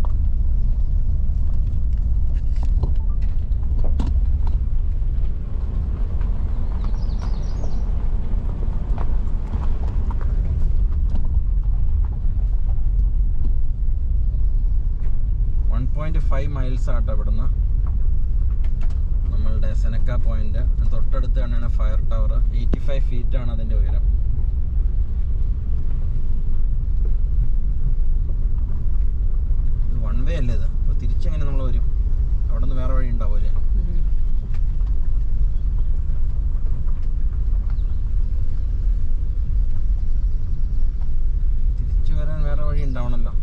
.5 miles ആട്ടോ ഇവിടുന്ന് നമ്മളുടെ സെനക്ക point. തൊട്ടടുത്ത് തന്നെയാണ് ഫയർ ടവർ. 85 ഫീറ്റ് ആണ് അതിൻ്റെ ഉയരം. ഇത് വൺ വേ അല്ലേ ഇത്? അപ്പോൾ തിരിച്ചെങ്ങനെ നമ്മൾ വരും? അവിടെ നിന്ന് വേറെ വഴി ഉണ്ടാവില്ലേ? തിരിച്ചു വരാൻ വേറെ വഴി ഉണ്ടാവണല്ലോ.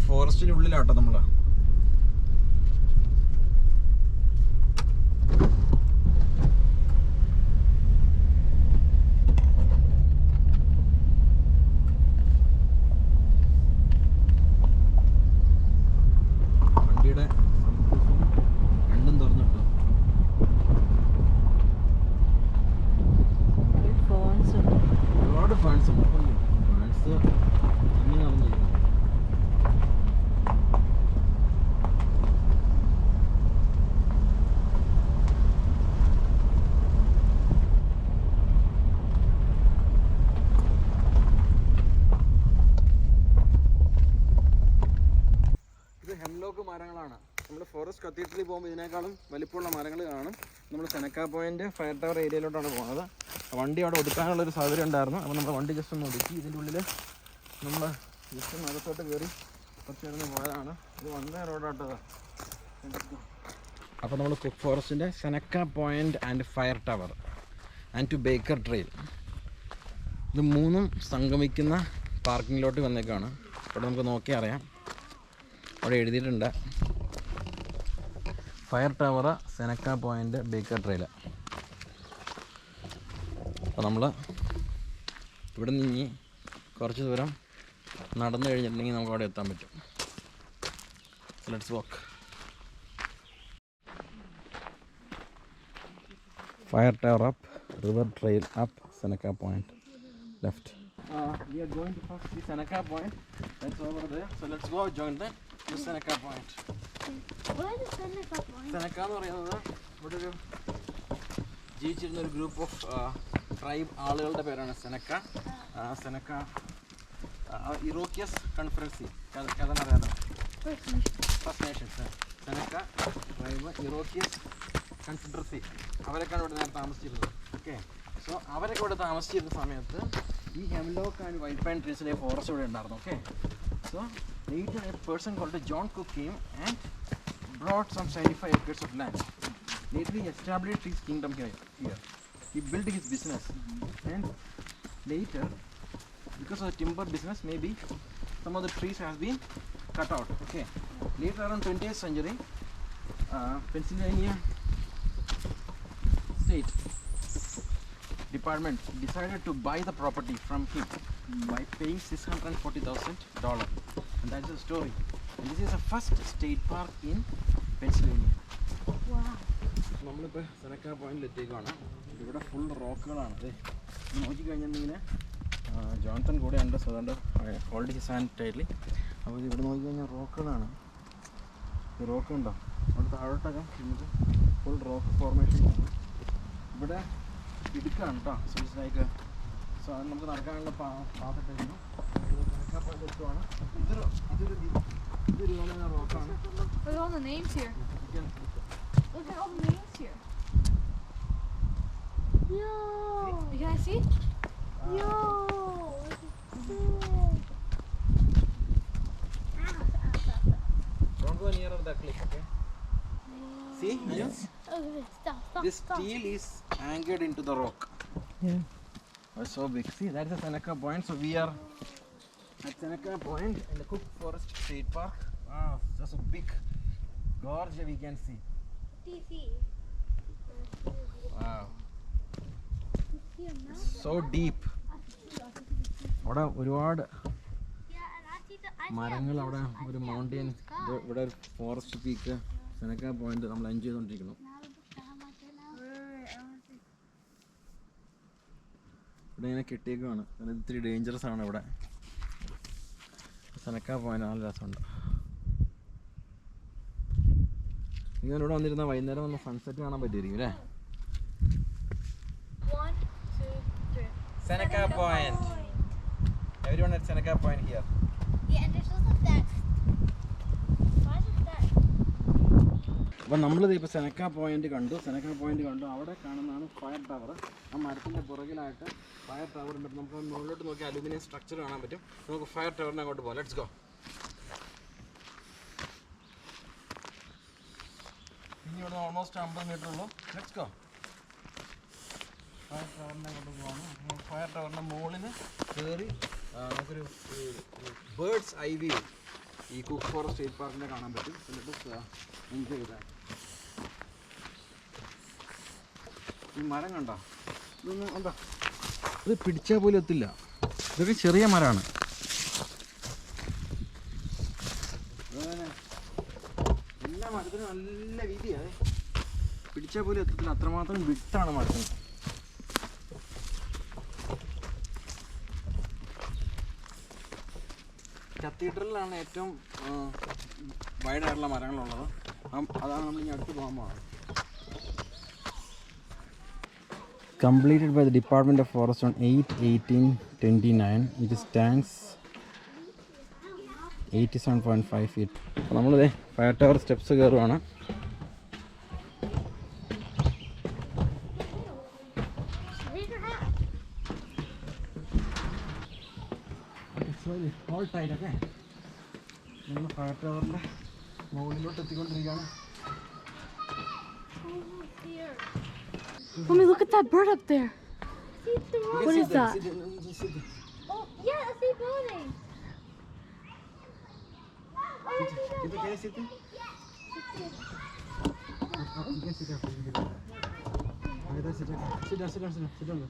ഫോറസ്റ്റിന് ഉള്ളിലാട്ടോ നമ്മള്. വണ്ടിയുടെ രണ്ടും തുറന്നിട്ടോ. ഒരുപാട് ഫാൻസ് ഉണ്ട്. ഫാൻസ് ഇങ്ങനെ അറിഞ്ഞിരിക്കുന്നു. ഹെംലോക്ക് മരങ്ങളാണ്. നമ്മൾ ഫോറസ്റ്റ് കത്തീഡ്രലിൽ പോകുമ്പോൾ ഇതിനേക്കാളും വലിപ്പമുള്ള മരങ്ങൾ കാണും. നമ്മൾ സെനക്ക പോയിന്റ് ഫയർ ടവർ ഏരിയയിലോട്ടാണ് പോകുന്നത്. വണ്ടി അവിടെ ഒതുക്കാനുള്ളൊരു സൗകര്യം ഉണ്ടായിരുന്നു. അപ്പോൾ നമ്മൾ വണ്ടി ജസ്റ്റ് ഒന്ന് ഒതുക്കി ഇതിൻ്റെ ഉള്ളിൽ നമ്മൾ ജസ്റ്റ് ഒന്ന് അകത്തോട്ട് കയറി കുറച്ച് നേരം പോയതാണ്. ഇത് വൺ വേ റോഡാട്ടത്. അപ്പോൾ നമ്മൾ കുക്ക് ഫോറസ്റ്റിൻ്റെ Seneca point and fire tower and to Baker trail, ഇത് മൂന്നും സംഗമിക്കുന്ന പാർക്കിങ്ങിലോട്ട് വന്നേക്കാണ്. ഇവിടെ നമുക്ക് നോക്കി അറിയാം, അവിടെ എഴുതിയിട്ടുണ്ട് fire tower, Seneca Point, Baker Trail. അപ്പോൾ നമ്മൾ ഇവിടെ നിന്ന് കുറച്ച് ദൂരം നടന്നു കഴിഞ്ഞിട്ടുണ്ടെങ്കിൽ നമുക്ക് അവിടെ എത്താൻ പറ്റും. Let's walk. Fire tower up, river trail up, Seneca Point, left. We are going to first see Seneca Point. That's over there. So let's go join the Seneca Point. Where is Seneca Point? Seneca എന്ന് പറയുന്നത് ഇവിടെ ഒരു ജീവിച്ചിരുന്ന ഒരു group of tribe ആളുകളുടെ പേരാണ് Seneca. Seneca Iroquois confederacy കഥനറിയാലോ, first nations. Seneca tribe Iroquois confederacy, അവരൊക്കെയാണ് ഇവിടെ നേരെ താമസിച്ചിരുന്നത്. ഓക്കെ, സോ അവരൊക്കെ ഇവിടെ താമസിച്ചിരുന്ന സമയത്ത് ഈ ഹെംലോക്ക് ആൻഡ് വൈറ്റ് പൈൻ ട്രീസിലെ ഫോറസ്റ്റ് ഇവിടെ ഉണ്ടായിരുന്നു. Okay, so later a person called John Cook came and brought some 75 acres of land. Later he established his kingdom here. He built his business, and later, because of the timber business, maybe some of the trees has been cut out. Okay, later around 20th century, Pennsylvania State Department decided to buy the property from him by paying $640,000, and that's the story. And this is the first state park in Pennsylvania. Wow. നമ്മളിപ്പോൾ സെനക്ക പോയിന്റിൽ എത്തിയേക്കാണ്. ഇവിടെ full റോക്കുകളാണ്. അതെ, നോക്കിക്കഴിഞ്ഞിട്ടുണ്ടെങ്കിൽ Johnson കൂടെ ഉണ്ട്, so അതുകൊണ്ട് hold his hand tightly. അപ്പോൾ ഇവിടെ നോക്കിക്കഴിഞ്ഞാൽ റോക്കുകളാണ്. ഈ റോക്ക് ഉണ്ടോ, അവിടെ താഴോട്ടൊക്കെ നമുക്ക് ഫുൾ റോക്ക് ഫോർമേഷൻസാണ്. ഇവിടെ ഇടുക്കാണ് കേട്ടോ, സോ ഇറ്റ്സ് ലൈക്ക്, സോ അത് നമുക്ക് നടക്കാനുള്ള പാത്തിട്ടായിരുന്നു. സെനക്ക പോയിന്റ് എത്തുവാണ്. ഇതൊരു റോക്കാണ്. Look at all the names here. Look at all the names here. Yo. Can I see? Yo. Don't go near the cliff, okay? See, Anu? Okay, stop. This steel is anchored into the rock. Yeah. It's so big. See, that's the Seneca Point. So we are at Seneca Point in the Cook Forest State Park. Wow, just a big gorge we can see. TV. Wow, so deep. അവിടെ ഒരുപാട് മരങ്ങൾ, അവിടെ ഒരു mountain, ഇവിടെ ഒരു forest peak, സെനക്ക point നമ്മൾ enjoy ചെയ്തുകൊണ്ടിരിക്കുന്നു. ഇവിടെ ഇങ്ങനെ കെട്ടിയേക്കുവാണ്, കാരണം ഇത്തിരി ഡേഞ്ചറസ് ആണ് ഇവിടെ. സെനക്ക പോയിന്റ് നല്ല രസമുണ്ട്. നിങ്ങൾ ഇവിടെ വന്നിരുന്ന വൈകുന്നേരം വന്ന് സൺസെറ്റ് കാണാൻ പറ്റിയിരിക്കും അല്ലേ? 1, 2, 3. Seneca Point. Everyone at Seneca Point here. Yeah, and there's also that. Why is that? അപ്പോൾ നമ്മളിത് ഇപ്പോൾ സെനക്ക പോയിന്റ് കണ്ടു. അവിടെ കാണുന്നതാണ് ഫയർ ടവർ. ആ മരത്തിൻ്റെ പുറകിലായിട്ട് ഫയർ ടവർ ഉണ്ട്. നമുക്ക് മുകളിലോട്ട് നോക്കി അലുമിനിയം സ്ട്രക്ചർ കാണാൻ പറ്റും. നമുക്ക് ഫയർ ടവറിനെ അങ്ങോട്ട് പോകാം. Let's go. ഇനി ഇവിടെ ഓൾമോസ്റ്റ് 50 മീറ്റർ ഉള്ളൂ. Let's go. ഫയർ ടവറിനെ അങ്ങോട്ട് പോകാം. ഫയർ ടവറിൻ്റെ മുകളിൽ കയറി നമുക്കൊരു ബേർഡ്സ് ഐ വ്യൂ ഈ കുക്ക് ഫോറസ്റ്റ് സ്റ്റേറ്റ് പാർക്കിനെ കാണാൻ പറ്റും. എന്നിട്ട് എൻജോയ് ചെയ്താൽ ഈ മരം കണ്ടോ, ഇതൊന്നും എന്താ, ഇത് പിടിച്ചാൽ പോലും എത്തില്ല. ഇതൊക്കെ ചെറിയ മരമാണ്. അതുപോലെ എല്ലാ മരത്തിനും നല്ല വീതിയാണ്, പിടിച്ചാൽ പോലും എത്തത്തില്ല, അത്രമാത്രം വിട്ടാണ് മരത്തിന്. കത്തീഡ്രലിലാണ് ഏറ്റവും വൈഡായിട്ടുള്ള മരങ്ങളുള്ളത്. അതാണ് നമ്മൾ ഇനി അടുത്ത് പോകാൻ പോകുന്നത്. Completed by the Department of Forest on 8/18/29. It stands 87.5 feet. അപ്പോൾ നമ്മളിതേ ഫയർ ടവർ സ്റ്റെപ്സ് കയറുവാണ്. ഹോൾ ടൈറ്റ് ഒക്കെ നമ്മൾ ഫയർ ടവറിൻ്റെ മുകളിലോട്ട് എത്തിക്കൊണ്ടിരിക്കുകയാണ്. Mommy, look at that bird up there. See the rock? What is that? Oh, yeah, I see building. Oh, I see that. Can you sit there? You can sit there. Sit down.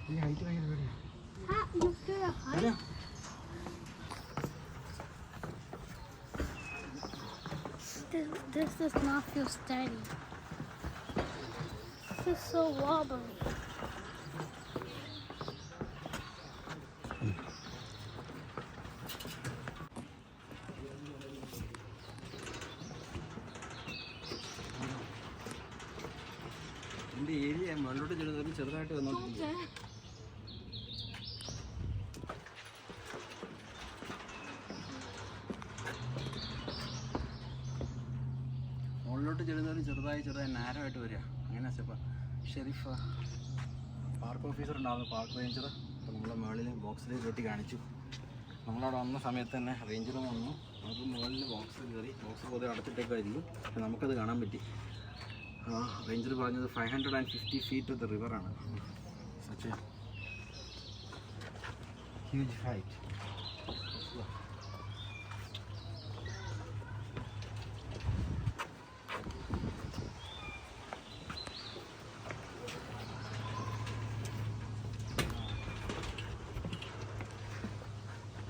You height ready. You're scared of heights? This does not feel steady. This is so wobbly. എൻ്റെ area മുകളിലോട്ട് ചെറുതായിട്ട് വന്നോണ്ടിരിക്കും. മുകളിലോട്ട് ചെറുതായി നാരമായിട്ട് വരിക. അങ്ങനെ Sharif park officer ഉണ്ടായിരുന്നു, park ranger. അപ്പോൾ നമ്മളെ മുകളിൽ ബോക്സിൽ കയറ്റി കാണിച്ചു. നമ്മളവിടെ വന്ന സമയത്ത് തന്നെ റേഞ്ചർ വന്നു. നമുക്ക് മുകളിൽ ബോക്സിൽ കയറി, ബോക്സ് പൊതുവെ അടച്ചിട്ടേക്കായിരിക്കും, പക്ഷെ നമുക്കത് കാണാൻ പറ്റി. റേഞ്ചർ പറഞ്ഞത് 550 feet ഓഫ് ദ റിവറാണ്. Such a huge height.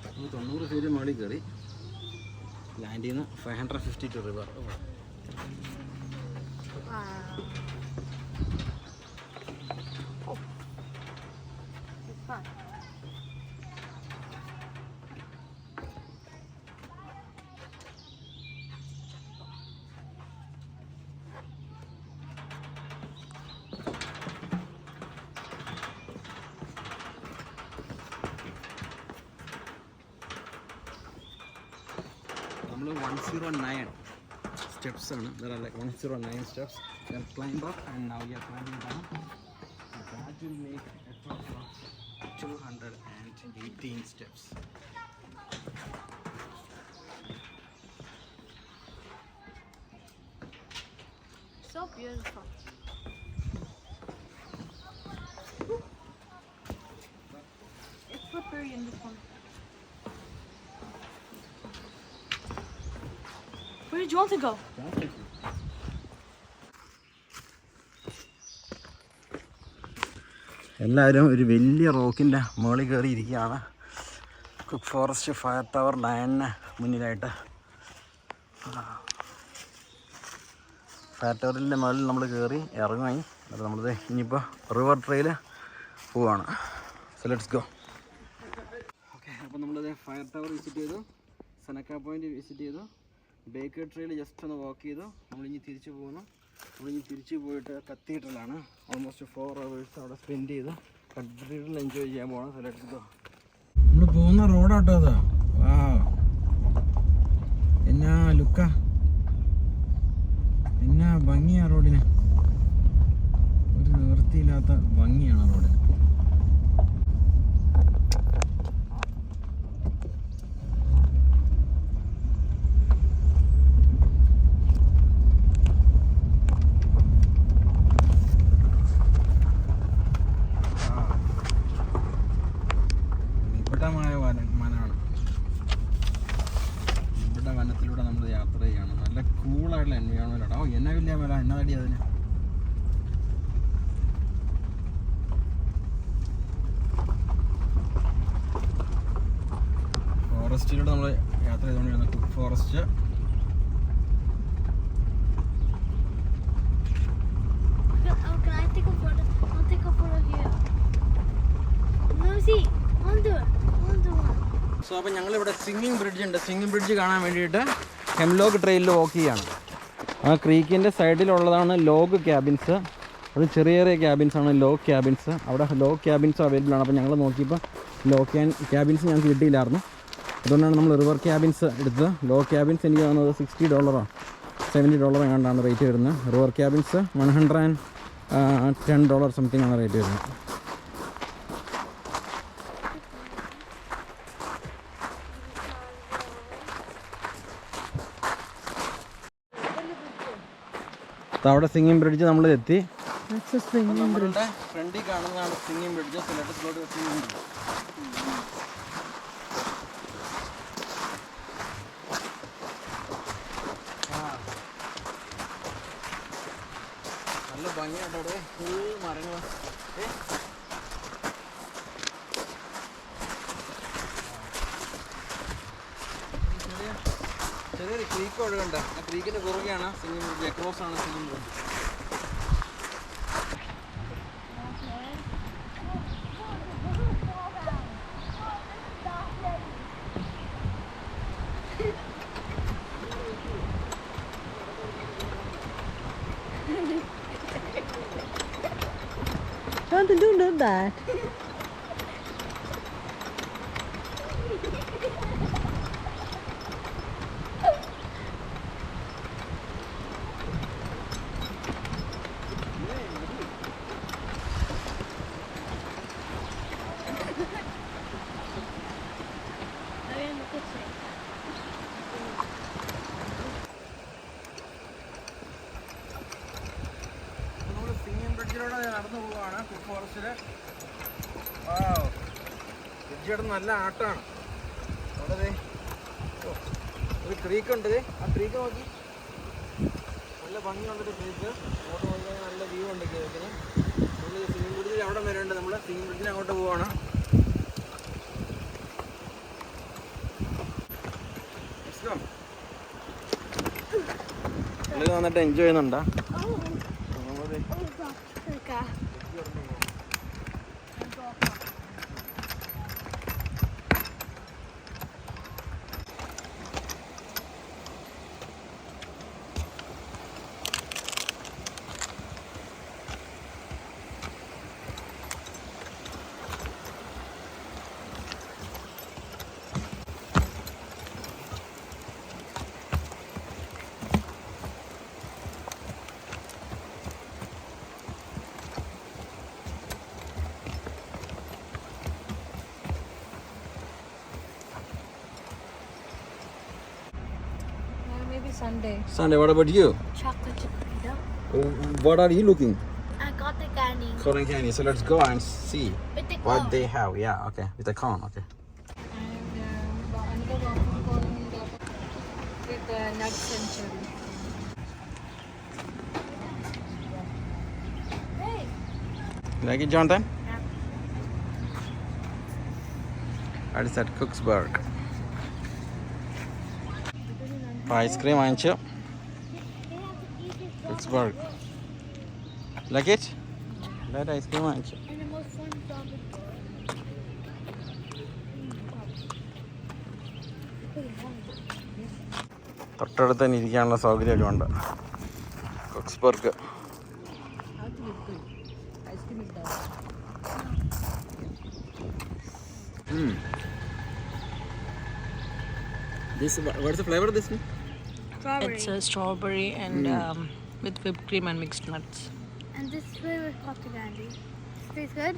നമ്മൾ 90 feet മുകളിൽ കയറി. ലാൻഡിൽ നിന്ന് 550 to റിവർ. നമ്മൾ 109 steps ആണ്. There are like 109 steps. We have climbed up and now we are climbing down. That will make a total of 218 steps. So beautiful. It's slippery in this one. Where did you want to go? എല്ലാവരും ഒരു വലിയ റോക്കിൻ്റെ മുകളിൽ കയറി ഇരിക്കുകയാണ്. Cook forest fire tower ലയണിന് മുന്നിലായിട്ട്. Fire ടവറിൻ്റെ മുകളിൽ നമ്മൾ കയറി ഇറങ്ങി. അപ്പോൾ നമ്മളിത് ഇനിയിപ്പോൾ റിവർ ട്രെയിൽ പോവുകയാണ്. So let's go. ഓക്കെ, അപ്പോൾ നമ്മളിത് ഫയർ ടവർ വിസിറ്റ് ചെയ്തു, സെനക്ക പോയിൻ്റ് വിസിറ്റ് ചെയ്തു, ബേക്കർ ട്രെയിൽ ജസ്റ്റ് ഒന്ന് വാക്ക് ചെയ്തു. നമ്മളിനി തിരിച്ചു പോകുന്നു. നമ്മളിനി തിരിച്ചു പോയിട്ട് കത്തീഡ്രലാണ്. ഓൾമോസ്റ്റ് 4 hours അവിടെ സ്പെൻഡ് ചെയ്ത് കത്തീഡ്രൽ എൻജോയ് ചെയ്യാൻ പോകണം. So let's go. നമ്മൾ പോകുന്ന റോഡാട്ടോ അത്. വാ, എന്നാ ലുക്ക, എന്നാ ഭംഗിയാ റോഡിന്. ഒരു നിവൃത്തിയില്ലാത്ത ഭംഗിയാണ് റോഡിന്. വനമാണ്. ഇവിടെ വനത്തിലൂടെ നമ്മൾ യാത്ര ചെയ്യണം. നല്ല കൂളായിട്ടുള്ള എൻവയോൺമെൻ്റ്. ഓ, എന്നാ വലിയ മല, എന്നാ തടി അതിന്. ഫോറസ്റ്റിലൂടെ നമ്മൾ യാത്ര ചെയ്തുകൊണ്ടിരുന്ന cook forest. Can I take a photo? I'll take a photo here. No, see, I'll do it. So അപ്പോൾ ഞങ്ങളിവിടെ സ്വിമ്മിംഗ് ബ്രിഡ്ജ് ഉണ്ട്. സ്വിമ്മിംഗ് ബ്രിഡ്ജ് കാണാൻ വേണ്ടിയിട്ട് ഹെംലോക്ക് ട്രെയിലിൽ വാക്ക് ചെയ്യാണ്. ആ ക്രീക്കിൻ്റെ സൈഡിലുള്ളതാണ് ലോഗ് ക്യാബിൻസ്. അത് ചെറിയ ചെറിയ ക്യാബിൻസാണ് ലോഗ് ക്യാബിൻസ്. അവിടെ ലോഗ് ക്യാബിൻസ് അവൈലബിൾ ആണ്. അപ്പോൾ ഞങ്ങൾ നോക്കിയപ്പോൾ ലോഗ് ക്യാബിൻസ് ഞങ്ങൾക്ക് കിട്ടിയില്ലായിരുന്നു. അതുകൊണ്ടാണ് നമ്മൾ റിവർ ക്യാബിൻസ് എടുത്തത്. ലോഗ് ക്യാബിൻസ് എനിക്ക് തോന്നുന്നത് $60 $70 എങ്ങാണ്ടാണ് റേറ്റ് വരുന്നത്. റിവർ ക്യാബിൻസ് $110 സംതിങ് ആണ് റേറ്റ് വരുന്നത്. അവിടെ സ്വിമ്മിംഗ് ബ്രിഡ്ജ് നമ്മൾ എത്തി. That's a swinging bridge. നമ്മളുടെ ഫ്രണ്ടിൽ കാണുന്നതാണ് സ്വിമ്മിംഗ് ബ്രിഡ്ജ്. സ്വിമ്മിംഗ് ബ്രിഡ്ജ് നല്ല ഭംഗിയാട്ടോ അവിടെ ഫുൾ മരങ്ങൾ. ചെറിയൊരു ക്രീക്ക് ഒഴുകുണ്ട്. ആ ക്രീക്കിന്റെ കുറുകെയാണ് സ്വിമ്മിംഗ് ബ്രിഡ്ജ്. അക്രോസ് ആണ് swimming bridge. Jonathan, don't do that. നമ്മൾ സ്വിമ്മിംഗ് ബ്രിഡ്ജിലൂടെ നടന്നു പോവാണ് കുക്ക് ഫോറസ്റ്റില്. ബ്രിഡ്ജിയുടെ നല്ല ആട്ടമാണ് അവിടെ. ഒരു ക്രീക്ക് ഉണ്ട്. ആ ക്രീക്ക് നോക്കി, നല്ല ഭംഗിയുണ്ടൊരു ക്രീക്ക്. അങ്ങോട്ട് നോക്കിയാൽ നല്ല വ്യൂ ഉണ്ട് ക്രീക്കിന്. നമ്മൾ സ്വിമ്മിംഗ് ബ്രിഡ്ജിൽ അവിടെ വരേണ്ടത്. നമ്മൾ സ്വിമ്മിംഗ് ബ്രിഡ്ജിന് അങ്ങോട്ട് പോവാണ്. പിള്ളേർ വന്നിട്ട് എൻജോയ് ചെയ്യുന്നുണ്ടോ? Maybe Sunday. Sunday, what about you? Chocolate chip pizza. What are you looking? I got the candy. Cotton candy. So let's go and see With the what cone. they have. Yeah, okay. With a cone, okay. And another waffle cone with the nuts and chili. Hey. Like it, Jonathan? Yeah. That is at Cooksburg. Ice cream വാങ്ങിച്ചു. Cooksburg. Like it? That ice cream വാങ്ങിച്ചു. And the most fun topic. തൊട്ടടുത്ത് തന്നെ ഇരിക്കാനുള്ള സൗകര്യമൊക്കെ ഉണ്ട് കോക്സ്ബർഗ്. This, what's the flavor of this one? Strawberry. It's a strawberry and with whipped cream and mixed nuts. And this flavor is cotton candy. Tastes good?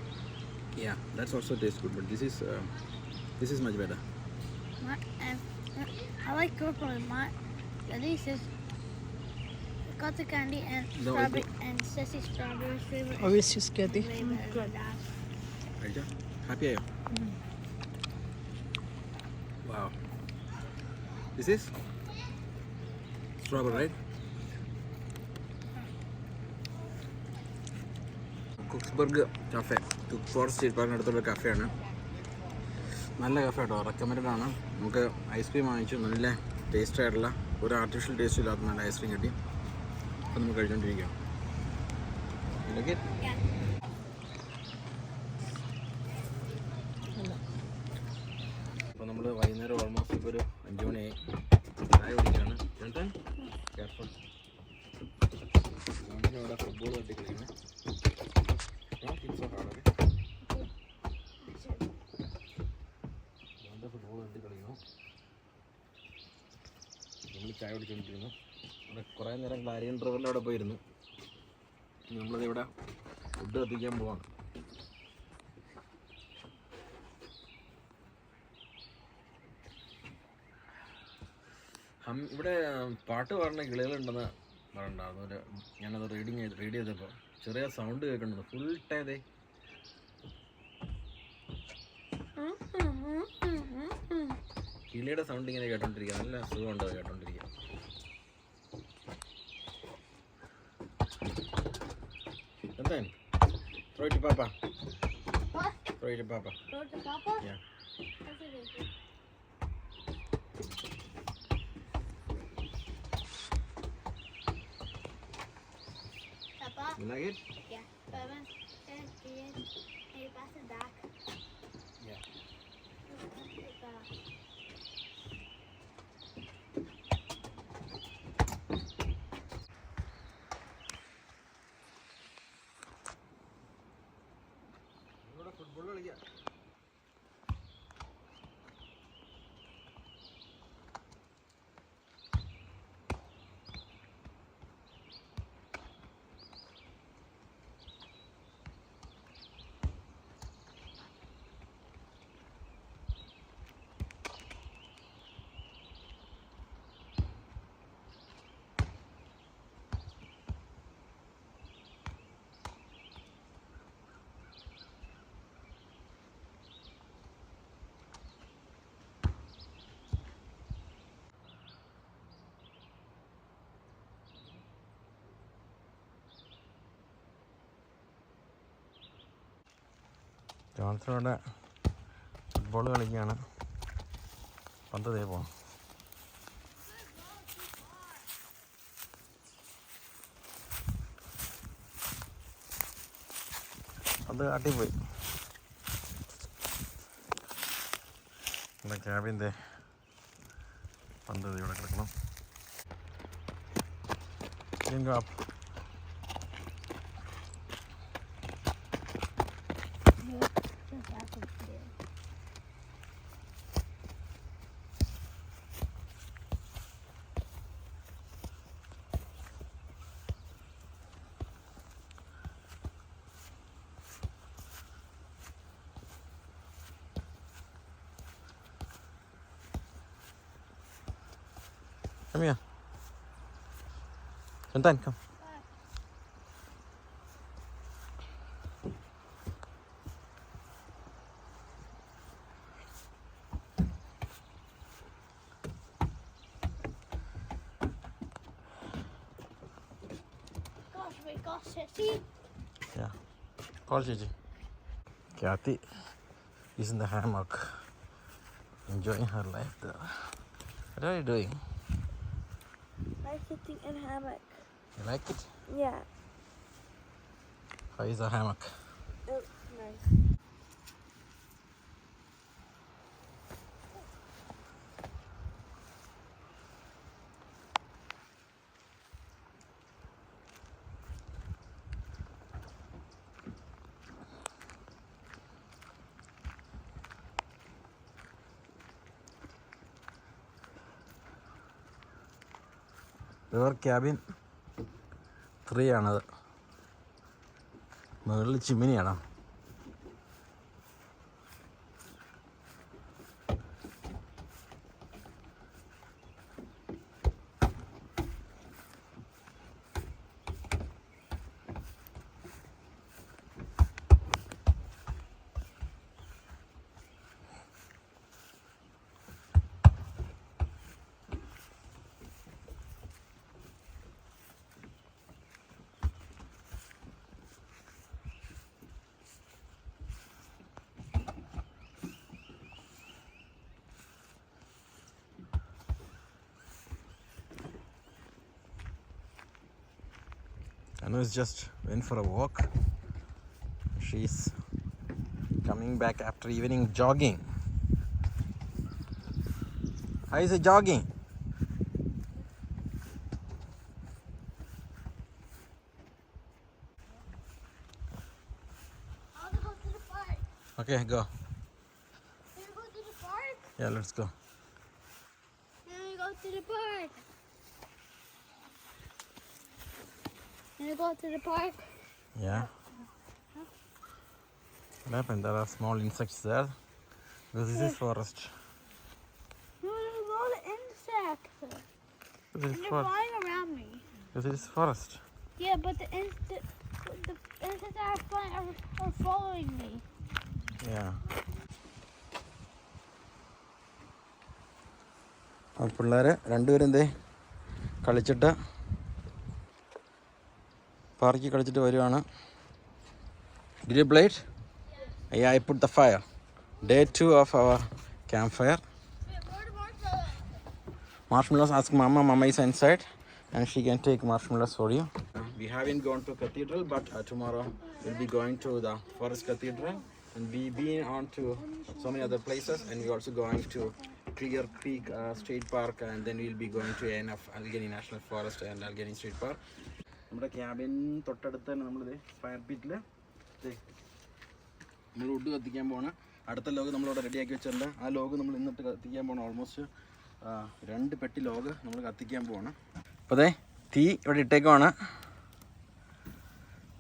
Yeah, that's also tastes good, but this is much better. I like purple and this is cotton candy and No, strawberry and sassy strawberry flavor. Obviously, Kathy. Right? Happy are you? Wow. This is strawberry, right? Cooksburg cafe, Cook forest street പാർക്കിനടുത്തുള്ള കഫേയാണ്. നല്ല cafe കേട്ടോ, recommended ആണ്. നമുക്ക് ice cream വാങ്ങിച്ചു, നല്ല taste ആയിട്ടുള്ള, ഒരു ആർട്ടിഫിഷ്യൽ ടേസ്റ്റ് ഇല്ലാത്ത നല്ല ഐസ്ക്രീം കിട്ടി. അപ്പോൾ നമുക്ക് കഴിച്ചുകൊണ്ടിരിക്കാം. അപ്പോൾ നമ്മൾ വൈകുന്നേരം ഓൾമോസ്റ്റ് ഇപ്പോൾ ഒരു 5 മണിയായി. ചായ കുടിക്കുകയാണ്. ചേട്ടൻ കെയർഫുൾ. ഇവിടെ ഫുട്ബോൾ തട്ടി കളിക്കുന്നത്. ഫുട്ബോൾ തട്ടി കളിക്കുന്നു. നമ്മൾ ചായ കുടിച്ചുകൊണ്ടിരിക്കുന്നു. അവിടെ കുറേ നേരം ക്ലാരിയൻ റിവറിൻ്റെ അവിടെ പോയിരുന്നു. നമ്മളത് ഇവിടെ ഫുഡ് കത്തിക്കാൻ പോവാണ്. ഇവിടെ പാട്ട് പാടുന്ന കിളികളുണ്ടെന്ന് വേണ്ട അതൊരു ഞാനത് റീഡ് ചെയ്തപ്പോൾ ചെറിയ സൗണ്ട് കേൾക്കുന്നുണ്ട് ഫുൾ ടൈം കിളിയുടെ സൗണ്ട് ഇങ്ങനെ കേട്ടോണ്ടിരിക്കുക. നല്ല സുഖമുണ്ടോ കേട്ടോണ്ടിരിക്കുക. എന്താ throw it to Papa. What? Throw it to Papa. Throw it to Papa? Yeah. That's a good thing. Papa? You like it? Yeah. Papa, can you pass it back? Yeah. Pass it back. ഇവിടെ football കളിക്കാം. ജോൺസണോടെ football കളിക്കുകയാണ്. പന്ത് തേ പോകണം. അത് കാട്ടിപ്പോയി. എൻ്റെ ക്യാബിൻ്റെ പന്ത് ഇവിടെ കിടക്കണം. Come here. Chantan, come. Gosh, we got City. Yeah. Call Gigi. Kathy is in the hammock, enjoying her life there. What are you doing? I'm sitting in hammock. You like it? Yeah. How is the hammock? Oh, nice. River cabin 3 ആണത്. മുകളിൽ ചിമ്മിനിയാണ്. Anu is just went for a walk. She's coming back after evening jogging. How is it jogging? I want to go to the park. Okay, go. Can we go to the park? Yeah, let's go. Can we go to the park? Can we go to the park? Yeah. What happened? There are small insects there. Because this is forest. No, there's a lot of insects. This is And they're forest. flying around me. Because it is forest. Yeah, but the insects are following me. Yeah. ആ പിള്ളേർ രണ്ടുപേരും എന്തേ കളിച്ചിട്ട് പാർക്കിൽ കളിച്ചിട്ട് വരുവാണ്. Did you play it? Yeah, I put the fire. Day 2 of our campfire. Marshmallows, ask Mama. Mama is inside and she can take marshmallows for you. We haven't gone to cathedral, but tomorrow we'll be going to the forest cathedral, and we've been on to so many other places, and we're also going to Clear Creek State Park, and then we'll be going to ANF Allegheny National Forest and Allegheny State Park. നമ്മുടെ cabin തൊട്ടടുത്ത് തന്നെ നമ്മളിത് fire പിറ്റിൽ നമ്മൾ would കത്തിക്കാൻ പോകണം. അടുത്ത log നമ്മളിവിടെ റെഡിയാക്കി വെച്ചിട്ടുണ്ട്. ആ ലോഗ് നമ്മൾ ഇന്നിട്ട് കത്തിക്കാൻ പോകണം. ഓൾമോസ്റ്റ് 2 പെട്ടി ലോഗ് നമ്മൾ കത്തിക്കാൻ പോകണം. അപ്പോൾ അതെ തീ ഇവിടെ ഇട്ടേക്കുവാണ്.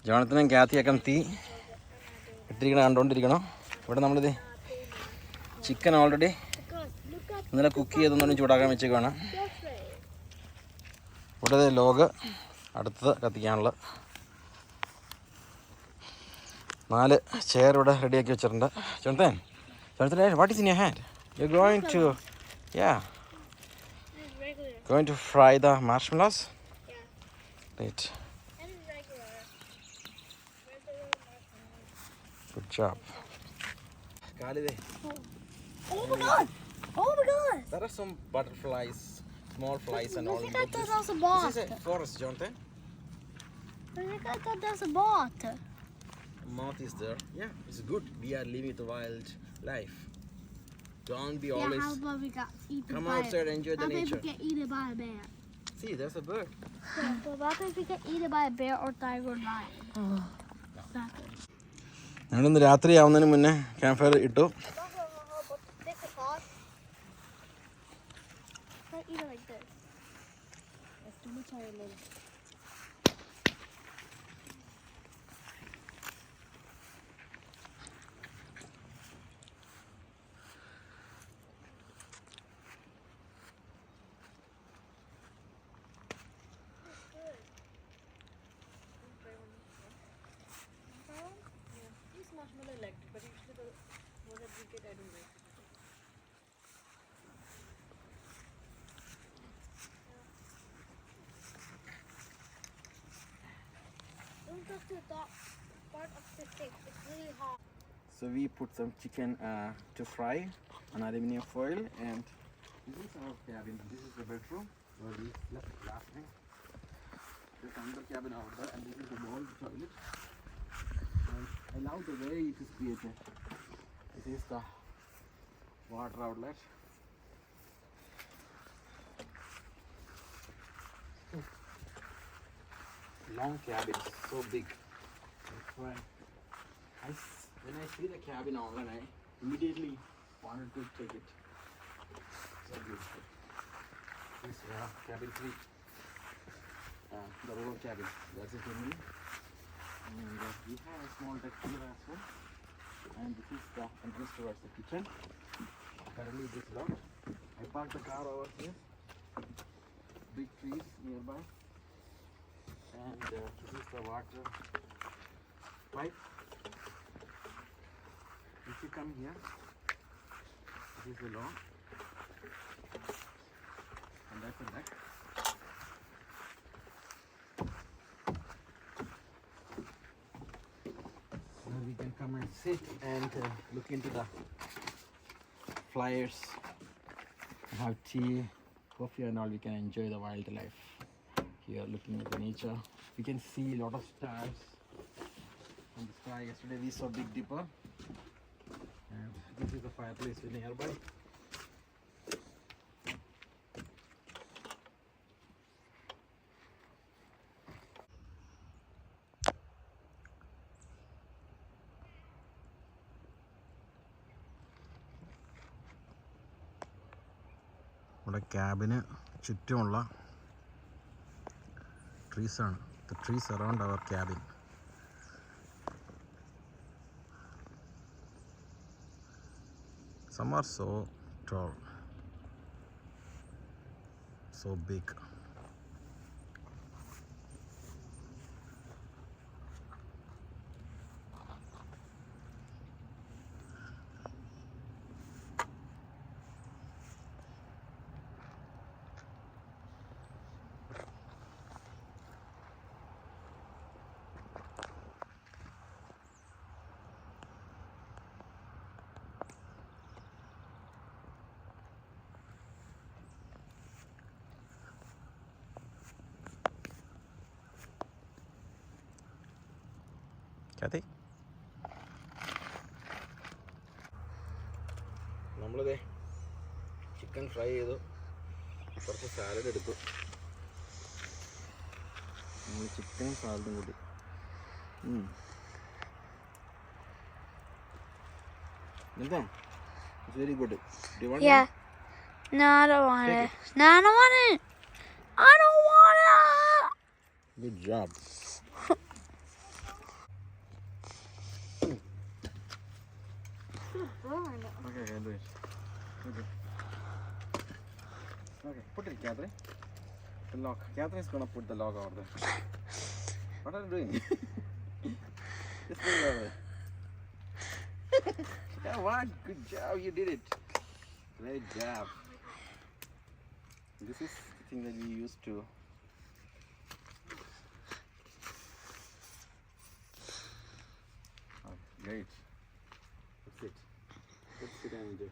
ജോണത്തിനും കാത്തിയൊക്കെ തീ ഇട്ടിരിക്കണം, കണ്ടുകൊണ്ടിരിക്കണം. ഇവിടെ നമ്മളിത് ചിക്കൻ ഓൾറെഡി ഇന്നലെ കുക്ക് ചെയ്തൊന്നും ചൂടാക്കാൻ വെച്ചേക്കുവാണ്. ഇവിടെ ലോഗ് അടുത്തത് കത്തിക്കാനുള്ള 4 ചെയർ ഇവിടെ റെഡിയാക്കി വെച്ചിട്ടുണ്ട്. Jonathan, what is in your hand? You're going to, yeah, going to fry the marshmallows? Yeah. Right. And regular marshmallows. Good job. Kalide. Oh my god! Oh my god! There are some butterflies, small flies and all. I thought that was a bot. This is a forest, Jonathan. I thought that was a bot. Moth is there. Yeah, it's good. We are living the wild life. Don't be always. Yeah, how about we got eaten Come by outside and enjoy the How nature. about we get eaten by a bear? See, there's a bird. Yeah, but what if we get eaten by a bear or tiger or lion? Exactly. ഞങ്ങളിന്ന് രാത്രിയാവുന്നതിന് മുന്നേ camp fire ഇട്ടു. Eat it like this. It's too much iron. Marshmallow I liked it, but usually the one that we get, I don't like it. Don't touch the top part of the stick. It's really hot. So we put some chicken to fry on aluminum foil, and this is our cabin. This is the bedroom where we slept last night. There's another cabin out there, and this is the wall toilet. And I love the way it is created. This is the water outlet. Long cabin, so big. That's why when I see the cabin online, I immediately wanted to take it. So beautiful. This is cabin 3. The row cabin. That's it for me. And we have a small deck here as well. And this is the entrance towards the kitchen. Currently this is locked. I parked the car over here. Big trees nearby. And this is the water pipe. If you come here, this is the lawn. And that's the deck. Now we can come and sit and look into the flyers, have tea, coffee and all. We can enjoy the wildlife here, looking at the nature. We can see a lot of stars in the sky. Yesterday we saw Big Dipper, and this is the fireplace nearby. ഇവിടെ ക്യാബിന് ചുറ്റുമുള്ള ട്രീസാണ്. The trees around our cabin. Some are so tall, so big. Kathy? നമ്മളിതേ chicken fry ചെയ്തു, കുറച്ച് salad എടുത്തു. നമ്മൾ ചിക്കനും സാലഡും കൂടി. എന്താ? It's very good. Do you want Yeah. No, I don't want it. No, I don't want it. I don't want it. Good job. Okay, do it. Okay. Okay, put it, Catherine. The lock. Catherine is gonna put the lock over there. What are you doing? Just put it over there. Yeah, what? Good job, you did it. Great job. This is the thing that we used to. Oh, great. That's it. Let's sit and enjoy.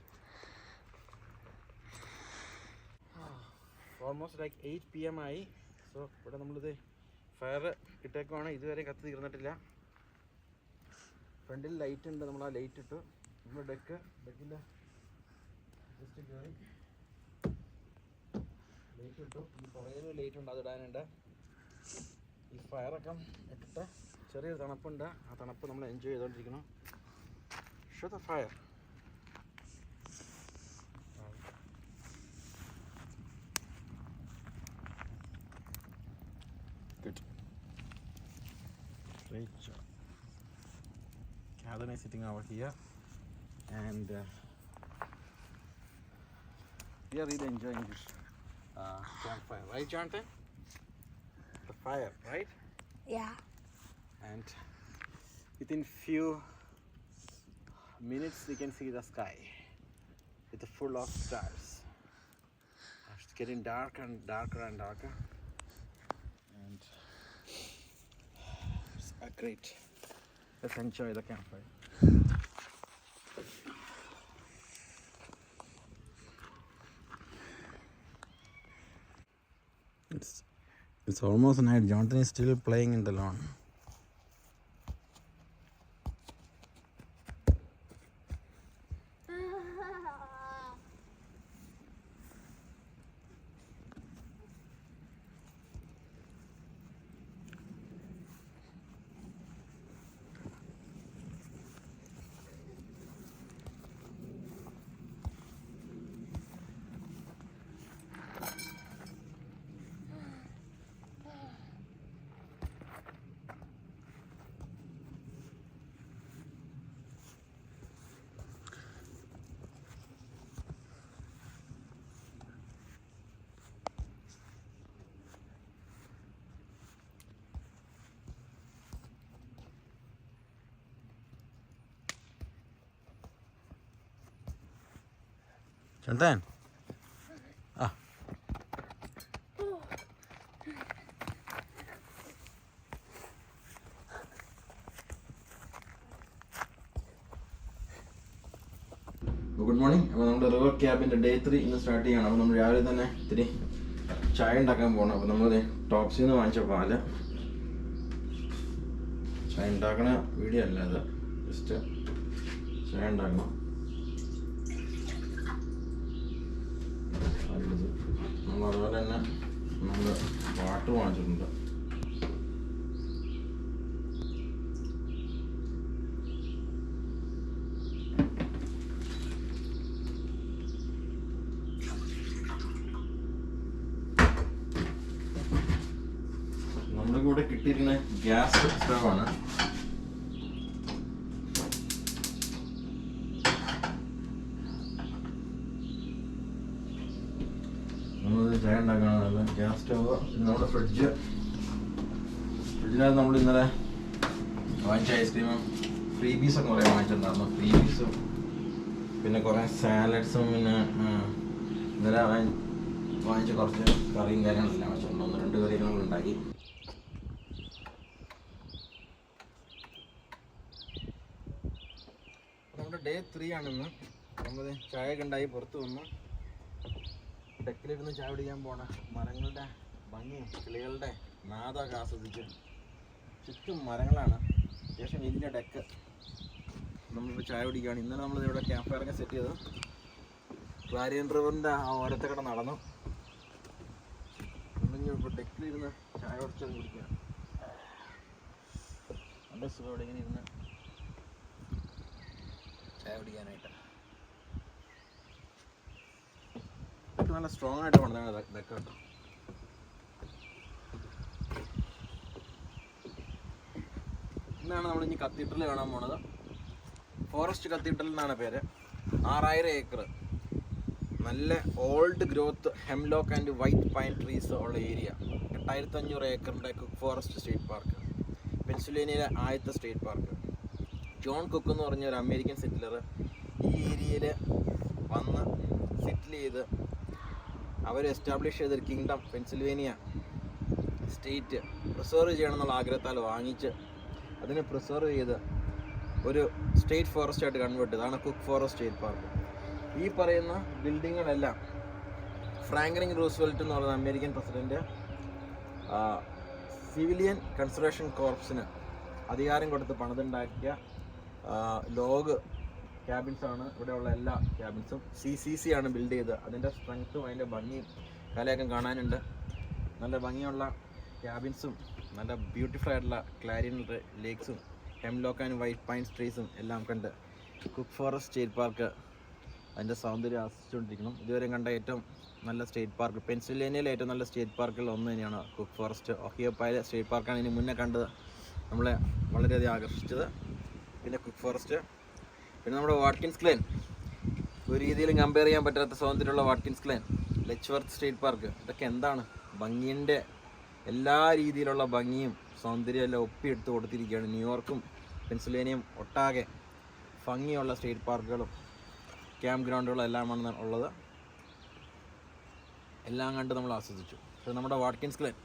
Almost like 8 PM ആയി. So ഇവിടെ നമ്മളിത് fire ഇട്ടേക്കുവാണ്. ഇതുവരെ കത്തി തീർന്നിട്ടില്ല. ഫ്രണ്ടിൽ light ഉണ്ട്, നമ്മൾ ആ ലൈറ്റ് ഇട്ടു. നമ്മൾ ഡെക്കിൻ്റെ ജസ്റ്റ് കയറി ലൈറ്റ് ഇട്ടു. ഈ പുറകിൽ ലൈറ്റ് ഉണ്ട്, അതിടാനുണ്ട്. ഈ ഫയറൊക്കെ ഇട്ടിട്ട് ചെറിയൊരു തണുപ്പുണ്ട്. ആ തണുപ്പ് നമ്മൾ എൻജോയ് ചെയ്തുകൊണ്ടിരിക്കണം. Show the fire. Good. Great job. Catherine is sitting over here, and we are really enjoying this campfire, right, Jonathan? The fire, right? Yeah. And within few minutes, we can see the sky with full of stars. It's getting darker and darker and darker, and it's great. Let's enjoy the campfire. It's almost night. Jonathan is still playing in the lawn. Jonathan. Good morning. അപ്പോൾ നമ്മുടെ river ക്യാബിൻ്റെ day 3 ഇന്ന് start ചെയ്യണം. അപ്പോൾ നമ്മൾ രാവിലെ തന്നെ ഇത്തിരി ചായ ഉണ്ടാക്കാൻ പോകണം. അപ്പോൾ നമ്മൾ ടോപ്സിൽ നിന്ന് വാങ്ങിച്ച പാല്, ചായ ഉണ്ടാക്കണ വീഡിയോ അല്ല അത്, ജസ്റ്റ് ചായ ഉണ്ടാക്കണം. നമ്മൾ അതുപോലെ തന്നെ നമ്മൾ വാട്ടർ വാങ്ങിച്ചിട്ടുണ്ട്. നമ്മുടെ കൂടെ കിട്ടിയിരിക്കുന്ന ഗ്യാസ് സ്റ്റവാണ്. ചായ ഉണ്ടാക്കാനുള്ള ഗ്യാസ് സ്റ്റവ്. നമ്മുടെ ഫ്രിഡ്ജിനകത്ത് നമ്മൾ ഇന്നലെ വാങ്ങിച്ച ഐസ്ക്രീമും ഫ്രീ പീസൊക്കെ കുറേ വാങ്ങിച്ചിട്ടുണ്ടായിരുന്നു. ഫ്രീ പീസും പിന്നെ കുറേ സാലഡ്സും പിന്നെ ഇന്നലെ വാങ്ങിച്ച കുറച്ച് കറിയും കാര്യങ്ങളെല്ലാം വെച്ചിട്ടുണ്ട്. 1-2 കറികൾ ഉണ്ടാക്കി. നമ്മുടെ ഡേ 3 ആണിന്ന്. നമ്മൾ ചായയൊക്കെ ഉണ്ടായി പുറത്ത് വന്നു ഡെക്കിലിരുന്ന് ചായ പിടിക്കാൻ പോണ. മരങ്ങളുടെ ഭംഗിയും കിളികളുടെ നാദമൊക്കെ ആസ്വദിച്ച് ചുറ്റും മരങ്ങളാണ്. അത്യാവശ്യം വലിയ ഡെക്ക്. നമ്മളിപ്പോൾ ചായ കുടിക്കുകയാണ്. ഇന്നലെ നമ്മളിവിടെ ക്യാമ്പ് ഫയറൊക്കെ സെറ്റ് ചെയ്തു. ക്ലാരിയൻ റിവറിൻ്റെ ആ ഓരത്തെ കൂടെ നടന്നു. നമ്മളിപ്പോൾ ഡെക്കിലിരുന്ന് ചായ കുടിച്ചത് കുടിക്കുകയാണ്. നല്ല സുഖം ഇവിടെ ഇങ്ങനെ ഇരുന്ന് ചായ കുടിക്കാനായിട്ട്. ഇതൊക്കെ നല്ല സ്ട്രോങ് ആയിട്ട് കൊണ്ടുവന്നാണ് ഇതൊക്കെ കേട്ടോ. ഇന്നാണ് നമ്മളിനി കത്തീഡ്രൽ കാണാൻ പോണത്. ഫോറസ്റ്റ് കത്തീഡ്രൽ എന്നാണ് പേര്. 6000 ഏക്കർ നല്ല old growth hemlock and white pine trees ഉള്ള ഏരിയ. 8500 ഏക്കറിൻ്റെ കുക്ക് ഫോറസ്റ്റ് സ്റ്റേറ്റ് പാർക്ക്, പെൻസിൽവേനിയയിലെ ആദ്യത്തെ സ്റ്റേറ്റ് പാർക്ക്. ജോൺ കുക്ക് എന്ന് പറഞ്ഞ ഒരു അമേരിക്കൻ സെറ്റിലർ ഈ ഏരിയയിൽ വന്ന് സെറ്റിൽ ചെയ്ത് അവർ എസ്റ്റാബ്ലിഷ് ചെയ്തൊരു കിങ്ഡം പെൻസിൽവേനിയ സ്റ്റേറ്റ് പ്രിസർവ് ചെയ്യണമെന്നുള്ള ആഗ്രഹത്താൽ വാങ്ങിച്ച് അതിനെ പ്രിസർവ് ചെയ്ത് ഒരു സ്റ്റേറ്റ് ഫോറസ്റ്റ് ആയിട്ട് കൺവേർട്ട് ചെയ്തതാണ് കുക്ക് ഫോറസ്റ്റ് സ്റ്റേറ്റ് പാർക്ക്. ഈ പറയുന്ന ബിൽഡിങ്ങുകളെല്ലാം ഫ്രാങ്ക്ലിൻ റൂസ്വെൽറ്റ് എന്ന് പറയുന്ന അമേരിക്കൻ പ്രസിഡൻറ്റ് സിവിലിയൻ കൺസർവേഷൻ കോർപ്സിന് അധികാരം കൊടുത്ത് പണിതുണ്ടാക്കിയ ലോഗ് ക്യാബിൻസാണ്. ഇവിടെയുള്ള എല്ലാ ക്യാബിൻസും CCC ആണ് ബിൽഡ് ചെയ്തത്. അതിൻ്റെ സ്ട്രെങ്ത്തും അതിൻ്റെ ഭംഗിയും കലയൊക്കെ കാണാനുണ്ട്. നല്ല ഭംഗിയുള്ള ക്യാബിൻസും നല്ല ബ്യൂട്ടിഫുൾ ആയിട്ടുള്ള Clarian ലേക്സും hemlock and white pine ട്രീസും എല്ലാം കണ്ട് കുക്ക് ഫോറസ്റ്റ് സ്റ്റേറ്റ് പാർക്ക് അതിൻ്റെ സൗന്ദര്യം ആസ്വദിച്ചുകൊണ്ടിരിക്കണം. ഇതുവരെ കണ്ട ഏറ്റവും നല്ല സ്റ്റേറ്റ് പാർക്ക്, പെൻസിൽവേനിയയിലെ ഏറ്റവും നല്ല സ്റ്റേറ്റ് പാർക്കുകൾ ഒന്ന് തന്നെയാണ് കുക്ക് ഫോറസ്റ്റ്. ഒഹിയോപ്പായിലെ സ്റ്റേറ്റ് പാർക്കാണ് ഇതിന് മുന്നേ കണ്ടത്, നമ്മളെ വളരെയധികം ആകർഷിച്ചത്. പിന്നെ കുക്ക് ഫോറസ്റ്റ്, പിന്നെ നമ്മുടെ വാട്കിൻസ് ഗ്ലെൻ, ഒരു രീതിയിലും കമ്പയർ ചെയ്യാൻ പറ്റാത്ത സ്വാതന്ത്ര്യമുള്ള വാട്കിൻസ് ഗ്ലെൻ, ലെച്ച്വർത്ത് സ്റ്റേറ്റ് പാർക്ക്. ഇതൊക്കെ എന്താണ് ഭംഗിൻ്റെ എല്ലാ രീതിയിലുള്ള ഭംഗിയും സൗന്ദര്യം എല്ലാം ഒപ്പിയെടുത്ത് കൊടുത്തിരിക്കുകയാണ്. ന്യൂയോർക്കും പെൻസിൽവേനിയയും ഒട്ടാകെ ഭംഗിയുള്ള സ്റ്റേറ്റ് പാർക്കുകളും ക്യാമ്പ് ഗ്രൗണ്ടുകളും എല്ലാമാണ് ഉള്ളത്. എല്ലാം കണ്ട് നമ്മൾ ആസ്വദിച്ചു. പക്ഷേ നമ്മുടെ വാട്കിൻസ് ഗ്ലെൻ,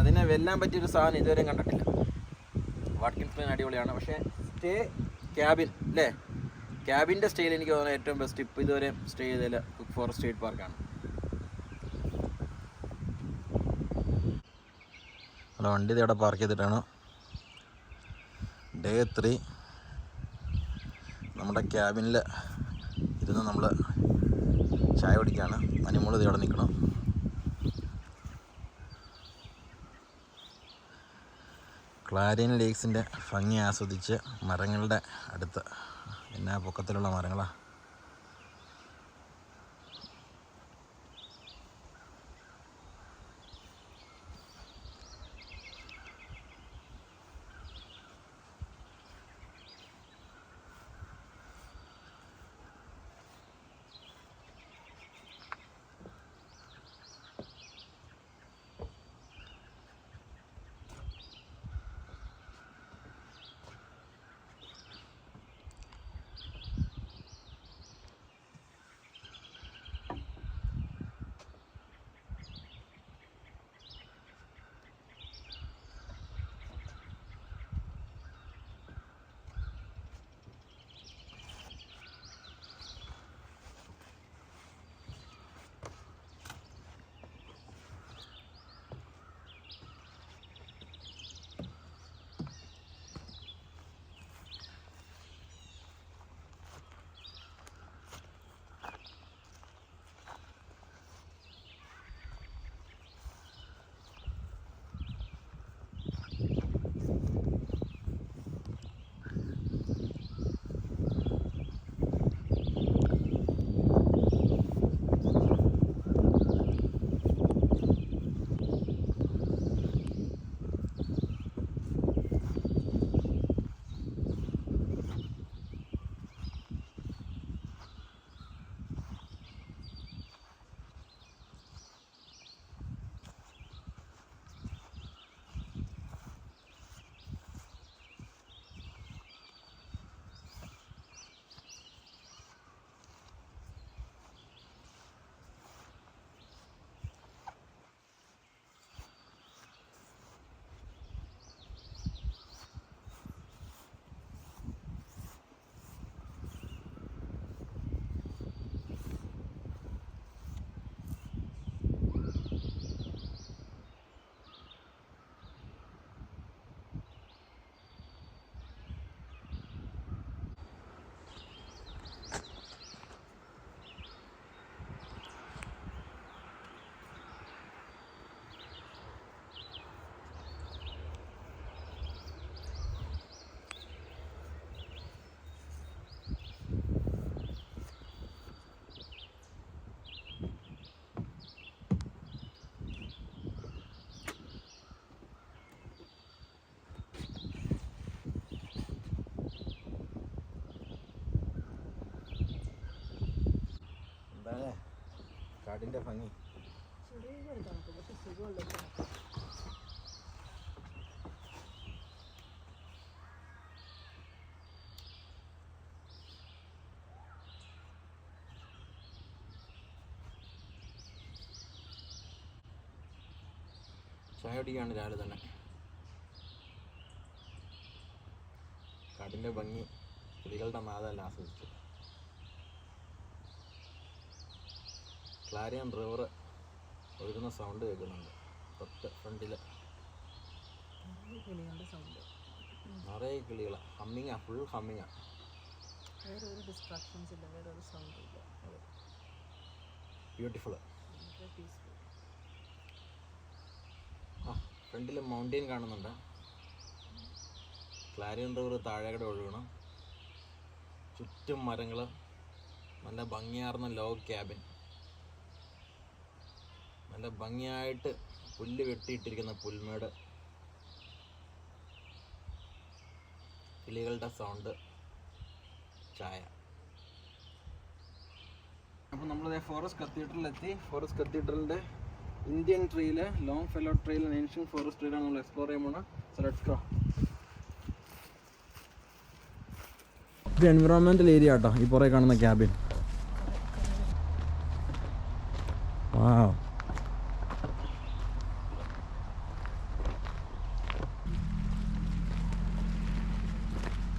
അതിനെ വെല്ലാൻ പറ്റിയൊരു സാധനം ഇതുവരെയും കണ്ടിട്ടില്ല. വാട്കിൻസ് ഗ്ലെൻ അടിപൊളിയാണ്. പക്ഷേ സ്റ്റേ ക്യാബിൻ അല്ലേ, ക്യാബിൻ്റെ സ്റ്റേയിൽ എനിക്ക് തോന്നുന്നത് ഏറ്റവും ബെസ്റ്റ് ഇപ്പോൾ ഇതുവരെ സ്റ്റേ ചെയ്തതിൽ കുക്ക് ഫോറസ്റ്റ് സ്റ്റേറ്റ് പാർക്കാണ്. വണ്ടി ഇവിടെ പാർക്ക് ചെയ്തിട്ടാണ്. ഡേ 3 നമ്മുടെ ക്യാബിനിൽ ഇരുന്ന് നമ്മൾ ചായ കുടിക്കുകയാണ്. അനിമോൾ ഇത് ഇവിടെ നിൽക്കണം. ക്ലാരിയൻ ലേക്സിൻ്റെ ഭംഗി ആസ്വദിച്ച് മരങ്ങളുടെ അടുത്ത്, എന്നാ പൊക്കത്തിലുള്ള മരങ്ങളാണ്. കാടിൻ്റെ ഭംഗി. ചായ കുടിക്കുകയാണ് രാവിലെ തന്നെ. കാടിൻ്റെ ഭംഗി, കിളികളുടെ നാദമെല്ലാം ആസ്വദിച്ചു. ക്ലാരിയൻ റിവർ ഒഴുകുന്ന സൗണ്ട് കേൾക്കുന്നുണ്ട് തൊട്ട് ഫ്രണ്ടിൽ. കിളികളുടെ സൗണ്ട്, നിറയെ കിളികളാണ്. ഹമ്മിങ്ങാ, ഫുൾ ഹമ്മിങ്ങാ. വേറെ ഒരു ഡിസ്ട്രാക്ഷൻസ് ഇല്ല, വേറെ ഒരു സൗണ്ട് ഇല്ല. ബ്യൂട്ടിഫുൾ. പീസ്ഫുൾ. ആ ഫ്രണ്ടിൽ മൗണ്ടെയിൻ കാണുന്നുണ്ട്. Clarian river താഴെക്കടെ ഒഴുകണം. ചുറ്റും മരങ്ങൾ, നല്ല ഭംഗിയാർന്ന ലോഗ് ക്യാബിൻ, നല്ല ഭംഗിയായിട്ട് പുല്ല് വെട്ടിയിട്ടിരിക്കുന്ന പുൽമേട്, കിളികളുടെ സൗണ്ട്, ചായ. അപ്പോൾ നമ്മൾ ഫോറസ്റ്റ് കത്തീഡ്രലിലെത്തി. ഫോറസ്റ്റ് കത്തീഡ്രലിൻ്റെ ഇന്ത്യൻ ട്രീയിൽ, Longfellow trail, ancient forest ട്രെയിലാണ് നമ്മൾ എക്സ്പ്ലോർ ചെയ്യാൻ പോകുന്നത്. So let's go. ഇത് എൻവിറോൺമെൻറ്റൽ ഏരിയ കേട്ടോ, ഈ പുറകെ കാണുന്ന cabin. Wow.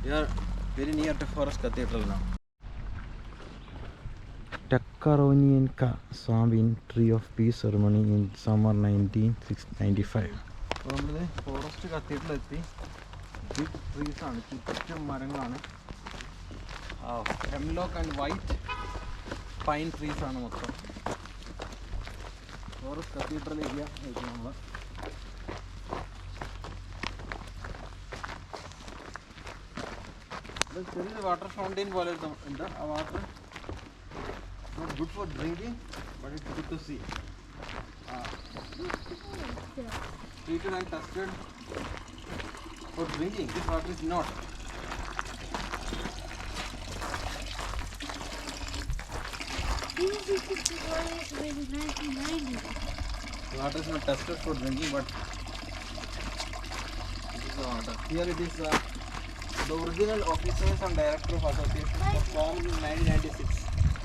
We are very near to Forest Cathedral now. Takaronyenka Swambin Tree of Peace ceremony in summer 1995. അപ്പോൾ നമ്മൾ ഫോറസ്റ്റ് കത്തീഡ്രൽ എത്തി. ബിഗ് ട്രീസ് ആണ്, ചുറ്റും മരങ്ങളാണ്. Hemlock and white pine trees ആണ് മൊത്തം. ഫോറസ്റ്റ് കത്തീഡ്രൽ ഏരിയ എത്തി നമ്മൾ. ചെറിയൊരു വാട്ടർ ഫൗണ്ടെയിൻ പോലെ ഉണ്ട്. ആ water not good for drinking, but it's good to see. Treated and tested for drinking. This water is not. This is in 1990. The water is not tested for drinking, but this is the water. Here it is the original officers and director of association was formed in 1996.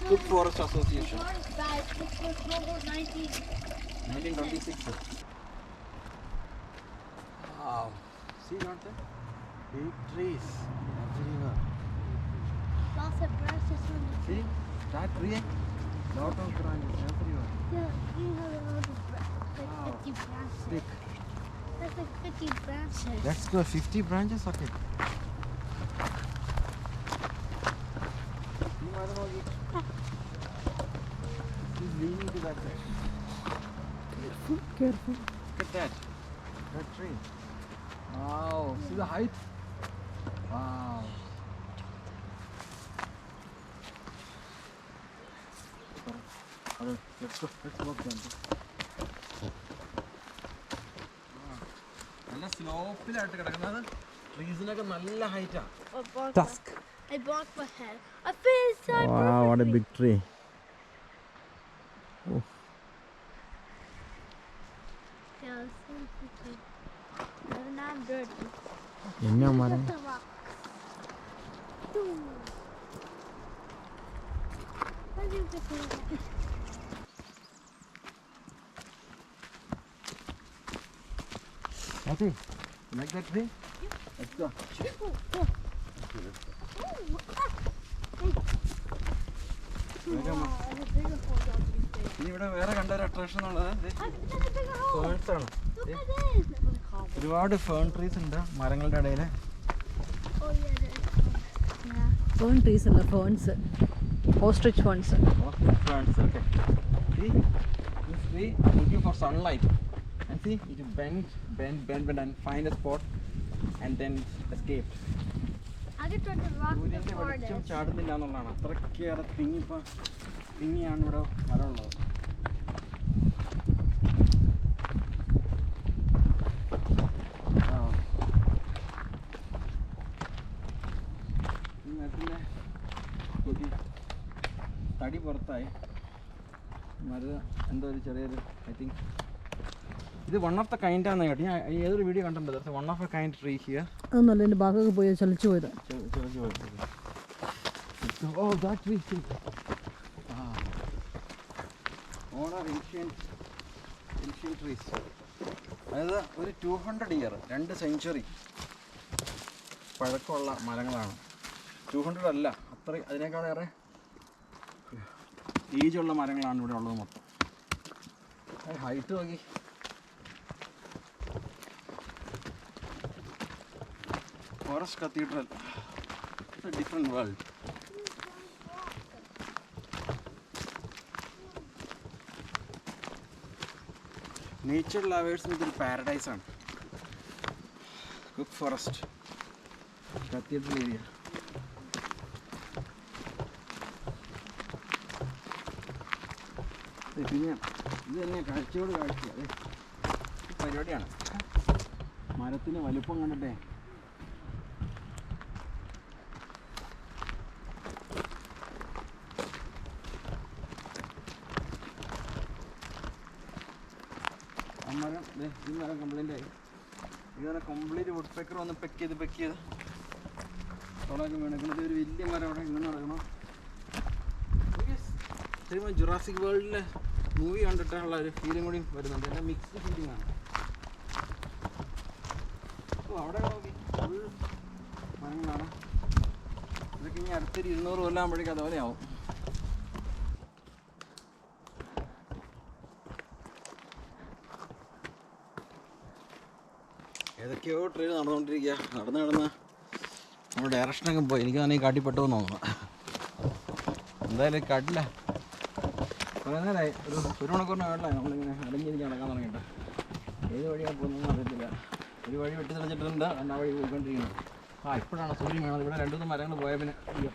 Cook Forest Association. It's not bad. This was over 1926. Wow. See, not there? Big trees everywhere. Lots of branches on the See, that tree, lot of branches everywhere. Yeah, you have a lot of like Wow. 50 branches. Thick. That's like 50 branches. Let's go. 50 branches. Okay. He's leaning to that side. Careful, careful. Look at that. That tree. Wow. See the height? Wow. Let's go. Let's walk down. നല്ല സ്ലോപ്പിലായിട്ട് കിടക്കുന്നത്. ട്രീസിനൊക്കെ നല്ല ഹൈറ്റാ. Tusk. I bonked my head. I finished time. Wow, what a big tree. Oh. Yeah, it's so pretty. Now I'm dirty. എന്നാ Look മരം? at the rocks. Boom. Why do you get to that? Happy? You like that tree? Let's go. ഇനി ഇവിടെ വേറെ കണ്ടൊരു attraction എന്നുള്ളത് ferns ആണ്. ഒരുപാട് fern trees ഉണ്ട് മരങ്ങളുടെ ഇടയിൽ. Oh yeah, yeah. Fern trees അല്ല, ferns. Ostrich ferns. Ferns, okay. See, this tree looking for sunlight. And see, it bend and find a spot and then escaped. I get to the rock the സൂര്യന്റെ വെളിച്ചം hardest. ചാടുന്നില്ല എന്നുള്ളതാണ്. അത്രയ്ക്കേറെ തിങ്ങിയാണ് ഇവിടെ മരമുള്ളത്. ഈ മരത്തിൻ്റെ തടി പുറത്തായി. മരുന്ന് എന്തോ ഒരു ചെറിയൊരു ഐ തിങ്ക് ഇത് വൺ ഓഫ് ദ കൈൻഡ് ആണെന്ന് കേട്ടോ. ഞാൻ ഏതൊരു വീഡിയോ കണ്ടിട്ടുണ്ട്. One of a kind tree here. അതൊന്നല്ല, എൻ്റെ ഭാഗമൊക്കെ പോയി ചലിച്ചു പോയത്. Oh that tree. All are ancient trees. അതായത് ഒരു 200 ഇയർ 2 സെഞ്ച്വറി പഴക്കമുള്ള മരങ്ങളാണ്. 200 അല്ല, അത്ര അതിനേക്കാളേറെ ഏജുള്ള മരങ്ങളാണ് ഇവിടെ ഉള്ളത് മൊത്തം. ഹൈറ്റ് നോക്കി. Forest cathedral, it's a different world. Nature ലവേഴ്സിന് ഇതൊരു പാരഡൈസാണ്. Cook forest cathedral area. പിന്നെ ഇത് തന്നെ കാഴ്ചയോട് കാഴ്ച. അതെ പരിപാടിയാണ്. മരത്തിന് വലുപ്പം കണ്ടിട്ടേ ആ മരം ഈ മരം കംപ്ലൈൻ്റ് ആയി. ഇങ്ങനെ കംപ്ലീറ്റ് വുഡ് പെക്കർ വന്ന് പെക്ക് ചെയ്ത് അവിടെയൊക്കെ വീണിക്കുന്നത്. ഒരു വലിയ മരം അവിടെ വീണ് കിടക്കണം. ശരിക്കും ജുറാസിക് വേൾഡിലെ മൂവി കണ്ടിട്ടുള്ള ഒരു ഫീലിംഗ് കൂടി വരുന്നുണ്ട്. എൻ്റെ മിക്സ്ഡ് ഫീലിംഗ് ആണ്. ഓ അവിടെ നോക്കി ഫുൾ മരങ്ങളാണ്. ഇതൊക്കെ ഇനി അടുത്തൊരു 200 കൊല്ലം ആകുമ്പോഴേക്കും അതുപോലെ ആവും. ഏതൊക്കെയോ ട്രെയിൻ നടന്നുകൊണ്ടിരിക്കുക. നടന്ന് നമ്മുടെ ഡയറക്ഷനൊക്കെ പോയി. എനിക്ക് തന്നെ ഈ കാട്ടിപ്പെട്ടു എന്ന് തോന്നുന്നു. എന്തായാലും കാട്ടില്ല. കുറേ നേരമായി, ഒരു മണിക്കൂറിന് വേണ്ടല്ല നമ്മളിങ്ങനെ അടങ്ങിയിരിച്ച് നടക്കാൻ തുടങ്ങിയിട്ട്. ഏത് വഴിയാണ് പോകുന്നതെന്ന് അറിയത്തില്ല. ഒരു വഴി വെട്ടി തെളിച്ചിട്ടുണ്ട്, എന്നാ വഴി പോയിക്കൊണ്ടിരിക്കുന്നത്. ഇപ്പോഴാണ് സൂര്യൻ വേണത്. ഇവിടെ 2-3 മരങ്ങൾ പോയ പിന്നെ അയ്യോ.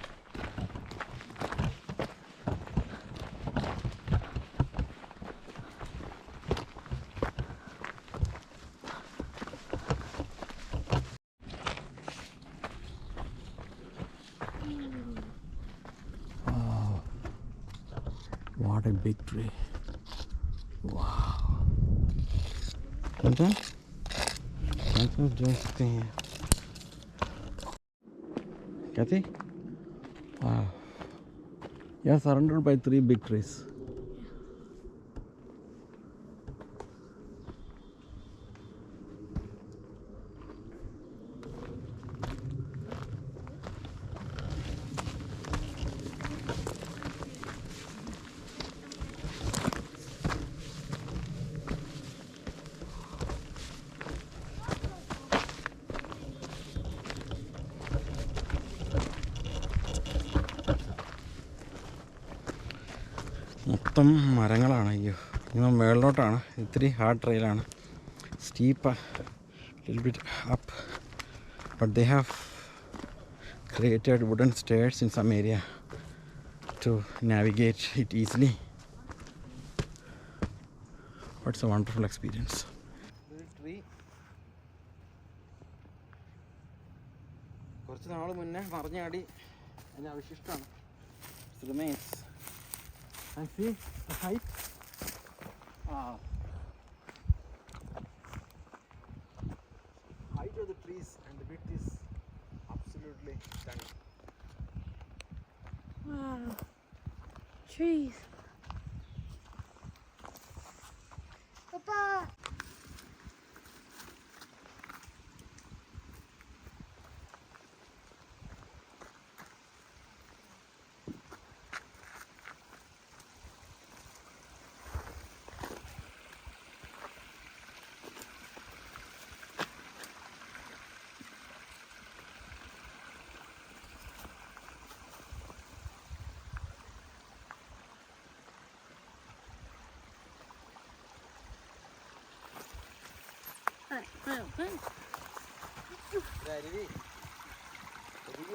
What a big tree. Wow. Okay? Something's doing something here. Kathy? Wow. You're surrounded by 3 big trees. മൊത്തം മരങ്ങളാണ്. അയ്യോ, ഇന്ന് മേളിലോട്ടാണ്. ഇത്തിരി ഹാർഡ് ട്രെയിലാണ്. Steep, little bit up, but they have created wooden stairs in some area to navigate it easily. It's a wonderful experience. ഒരു tree കുറച്ച് നാൾ മുന്നേ മറിഞ്ഞാടി. അതിൻ്റെ അവശിഷ്ടമാണ്. Remains. And see the height. Wow. Height of the trees and the width is absolutely stunning. Wow. Trees. Papa. അരുവി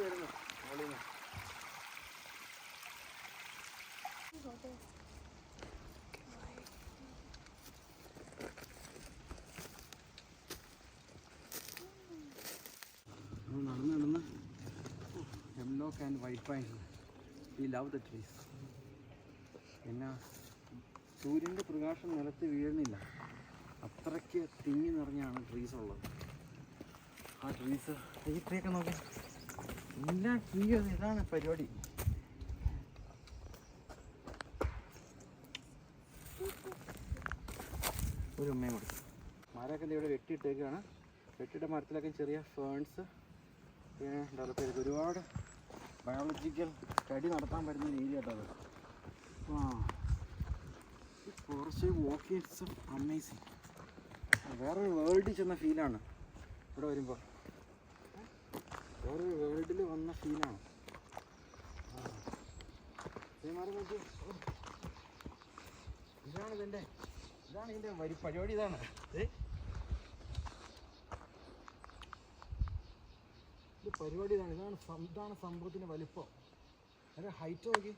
വരുന്നു മുകളിൽ നിന്ന്. നടന്ന് hemlock and white pine. We love the trees. പിന്നെ സൂര്യൻ്റെ പ്രകാശം നിലത്ത് വീഴുന്നില്ല, അത്രയ്ക്ക് തിങ്ങി നിറഞ്ഞാണ് ട്രീസ് ഉള്ളത്. ആ ട്രീസ്, ഈ ട്രീ ഒക്കെ നോക്കി, എല്ലാ ട്രീയും ഇതാണ് പരിപാടി. ഒരു ഉമ്മയും കൂടി. മരമൊക്കെ ഇവിടെ വെട്ടിയിട്ടേക്കാണ്. വെട്ടിയിട്ട മരത്തിലൊക്കെ ചെറിയ ഫേൺസ് ഡെവലപ്പ് ചെയ്ത് ഒരുപാട് ബയോളജിക്കൽ സ്റ്റഡി നടത്താൻ പറ്റുന്ന ഒരു ഏരിയ കേട്ടോ അത്. ആ, ഈ ഫോറസ്റ്റ് വാക്ക് ഇറ്റ്സ് അമേസിങ്. വേറൊരു വേൾഡിൽ ചെന്ന ഫീലാണ് ഇവിടെ വരുമ്പോൾ. വേറൊരു വേൾഡിൽ വന്ന ഫീലാണ്. ഇതാണ് ഇതിൻ്റെ പരിപാടി. ഇതാണ് ഇത് പരിപാടി. ഇതാണ് സംഭവത്തിൻ്റെ വലിപ്പം. അതിൻ്റെ ഹൈറ്റ് നോക്കി.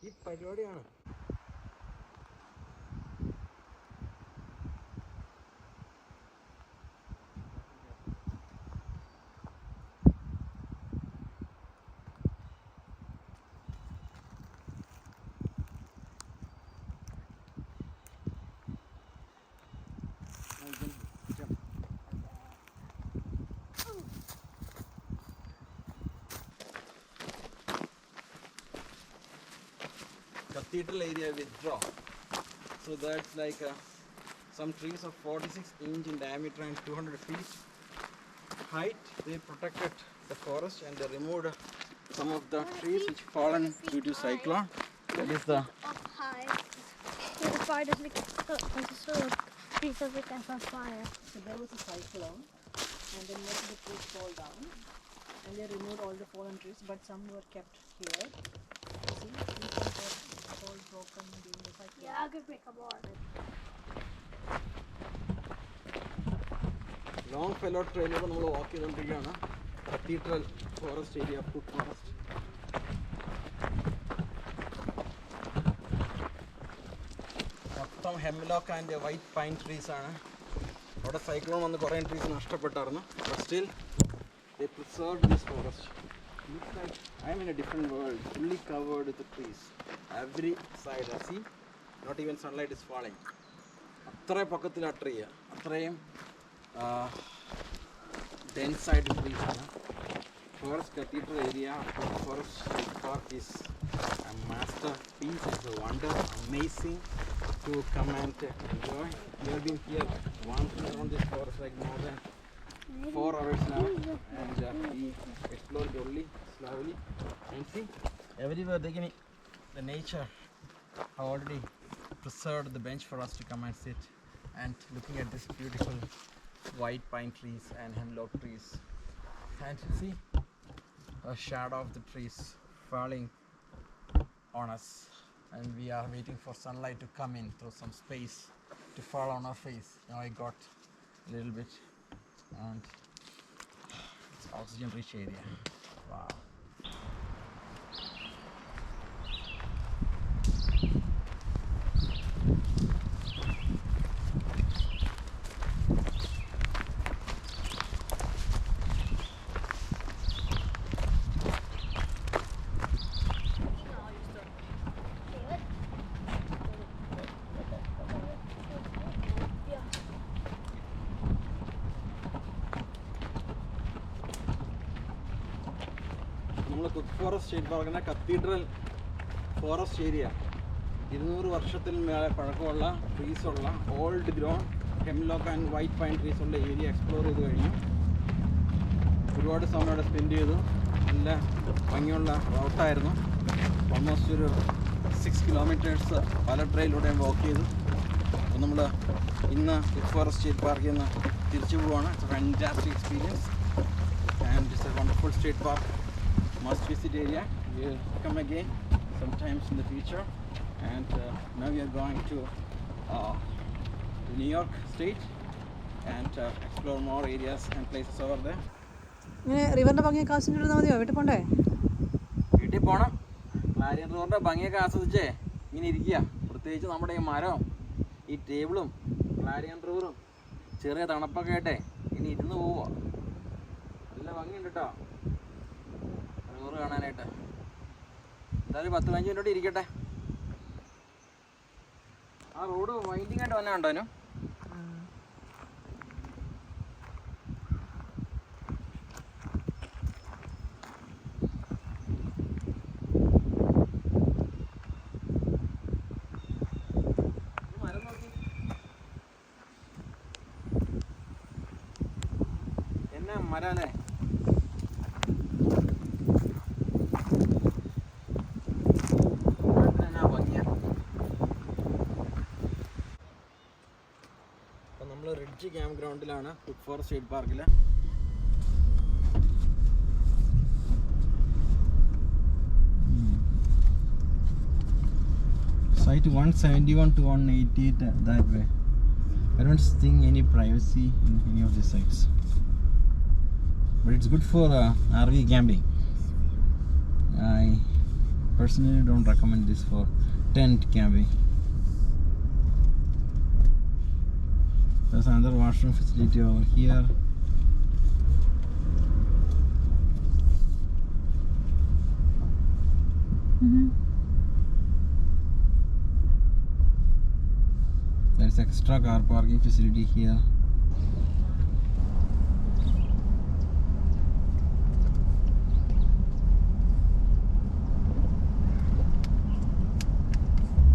ഈ പരിപാടിയാണ്. Cathedral area withdraw. So that's like some trees of 46 inch in diameter and 200 feet height. They protected the forest and they removed some of the trees which fallen due to cyclone. That is the Up high. The fire doesn't make trees of it catch on fire. So there was a cyclone, and then most of the trees fall down, and they removed all the fallen trees, but some were kept here. See, these ones were all broken during the cyclone. Yeah, I could pick up more. Longfellow ട്രെയിലൊക്കെ നമ്മൾ walk ചെയ്തുകൊണ്ടിരിക്കുകയാണ്. Cathedral forest area, food forest. മൊത്തം hemlock and white pine trees ആണ്. അവിടെ cyclone വന്ന് കുറേ trees നഷ്ടപ്പെട്ടായിരുന്നു. But still they preserved this forest. Looks like I am in a different world, fully covered with the trees. Every side, see, not even sunlight is falling. അത്രയും പൊക്കത്തിൽ ആ tree, അത്രയും dense side trees ആണ്. Forest Cathedral area, Forest Park is a masterpiece. It's a wonder, amazing to come and enjoy. We have been here wandering around this forest like more than 4 hours now, and we explored only slowly. And see, everywhere the nature have already preserved the bench for us to come and sit, and looking at this beautiful white pine trees and hemlock trees, and see a shadow of the trees falling on us, and we are waiting for sunlight to come in through some space to fall on our face. Now I got a little bit, and it's oxygen rich area. Wow. നമ്മൾ Cook forest state പാർക്കിൻ്റെ cathedral forest area 200 വർഷത്തിൽ മേലെ പഴക്കമുള്ള ട്രീസുള്ള old grown hemlock and white pine ട്രീസുള്ള area explore ചെയ്ത് കഴിഞ്ഞു. ഒരുപാട് സമയം അവിടെ സ്പെൻഡ് ചെയ്തു. നല്ല ഭംഗിയുള്ള റൗട്ടായിരുന്നു. ഓൾമോസ്റ്റ് ഒരു 6 കിലോമീറ്റേഴ്സ് പല ട്രെയിലൂടെയും വാക്ക് ചെയ്തു. അപ്പോൾ നമ്മൾ ഇന്ന് കുക്ക് ഫോറസ്റ്റ് സ്റ്റേറ്റ് പാർക്കിൽ നിന്ന് തിരിച്ചു പോവുകയാണ്. It's A fantastic experience and it's a wonderful state park. Must visit area. We'll come again sometimes in the future, and now we are going to New York State and explore more areas and places over there. ഇങ്ങനെ റിവറിൻ്റെ ഭംഗിയൊക്കെ ആസ്വദിച്ചിരുന്നാൽ മതിയോ? വീട്ടിൽ പോണ്ടേ? വീട്ടിൽ പോകണം. Clarian റിവറിൻ്റെ ഭംഗിയൊക്കെ ആസ്വദിച്ചേ ഇങ്ങനെ ഇരിക്കുക. പ്രത്യേകിച്ച് നമ്മുടെ ഈ മരവും ഈ ടേബിളും ക്ലാരിയൻ റിവറും ചെറിയ തണുപ്പൊക്കെ ആയിട്ടേ ഇനി ഇരുന്ന് പോവുക. നല്ല ഭംഗിയുണ്ട് കേട്ടോ റിവർ കാണാനായിട്ട്. എന്തായാലും 10-15 മിനിറ്റ് ഇരിക്കട്ടെ. ആ റോഡ് വൈൻഡിങ് ആയിട്ട് വന്നെ ഉണ്ടോ? എന്നാ മരല്ലേ? അപ്പം നമ്മൾ റിഡ്ജ് ക്യാമ്പ് ഗ്രൗണ്ടിലാണ്, കുക്ക് ഫോർ സ്റ്റേറ്റ് പാർക്കിൽ. Site 171 to 188 that way. I don't think any privacy in any of these sites. But it's good for RV camping. I personally don't recommend this for tent camping. There's another washroom facility over here. There's extra car parking facility here.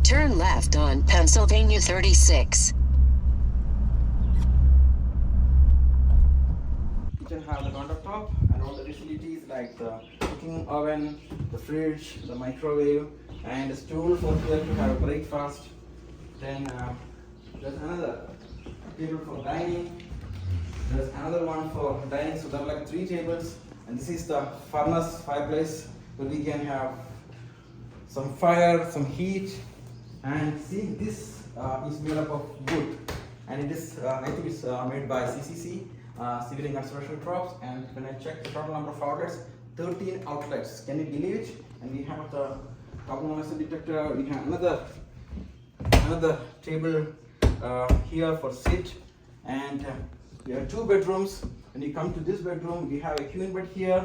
Turn left on Pennsylvania 36. Kitchen have the countertop and all the facilities like the cooking oven, the fridge, the microwave, and a stool for here to have breakfast. Then there's another table for dining. There's another one for dining. So there are like 3 tables, and this is the furnace fireplace where we can have some fire, some heat. And see, this is made up of wood, and it is I think it's made by CCC, Civil and Construction Crops. And when I checked the total number of outlets, 13 outlets. Can you believe it? And we have the carbon monoxide detector. We have another table here for sit, and we have 2 bedrooms. When you come to this bedroom, we have a queen bed here,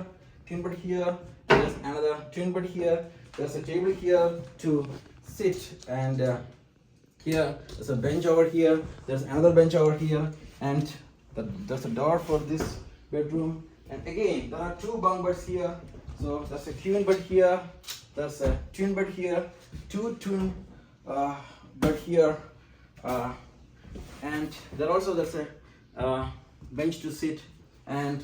there's another twin bed here, there's a table here to sit, and here there's a bench over here, there's another bench over here, and there's a door for this bedroom. And again there are 2 bunk beds here. So there's a queen bed here, there's a twin bed here, 2 twin bed here, and there's a bench to sit, and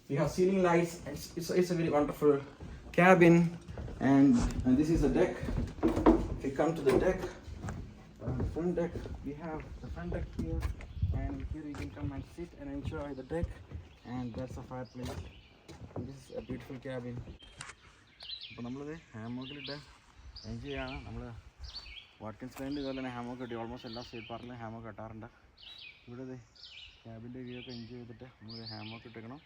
we have ceiling lights. It's a very wonderful cabin, and this is a deck. If you come to the deck, the front deck, we have the front deck here, and here you can come and sit and enjoy the deck, and that's a fireplace. This is a beautiful cabin. അപ്പോൾ നമ്മളിത് ഹാമോക്കിലിട്ട് enjoy ചെയ്യാണ്. നമ്മൾ Watkins land ഇതുപോലെ തന്നെ ഹാമോക്ക് കിട്ടി. Almost എല്ലാ state പാർക്കിലും ഹാമോക്ക് കെട്ടാറുണ്ട്. ഇവിടെ ക്യാബിൻ്റെ വ്യൂ ഒക്കെ എൻജോയ് ചെയ്തിട്ട് നമ്മൾ ഹാമോക്ക് ഇട്ടേക്കണം.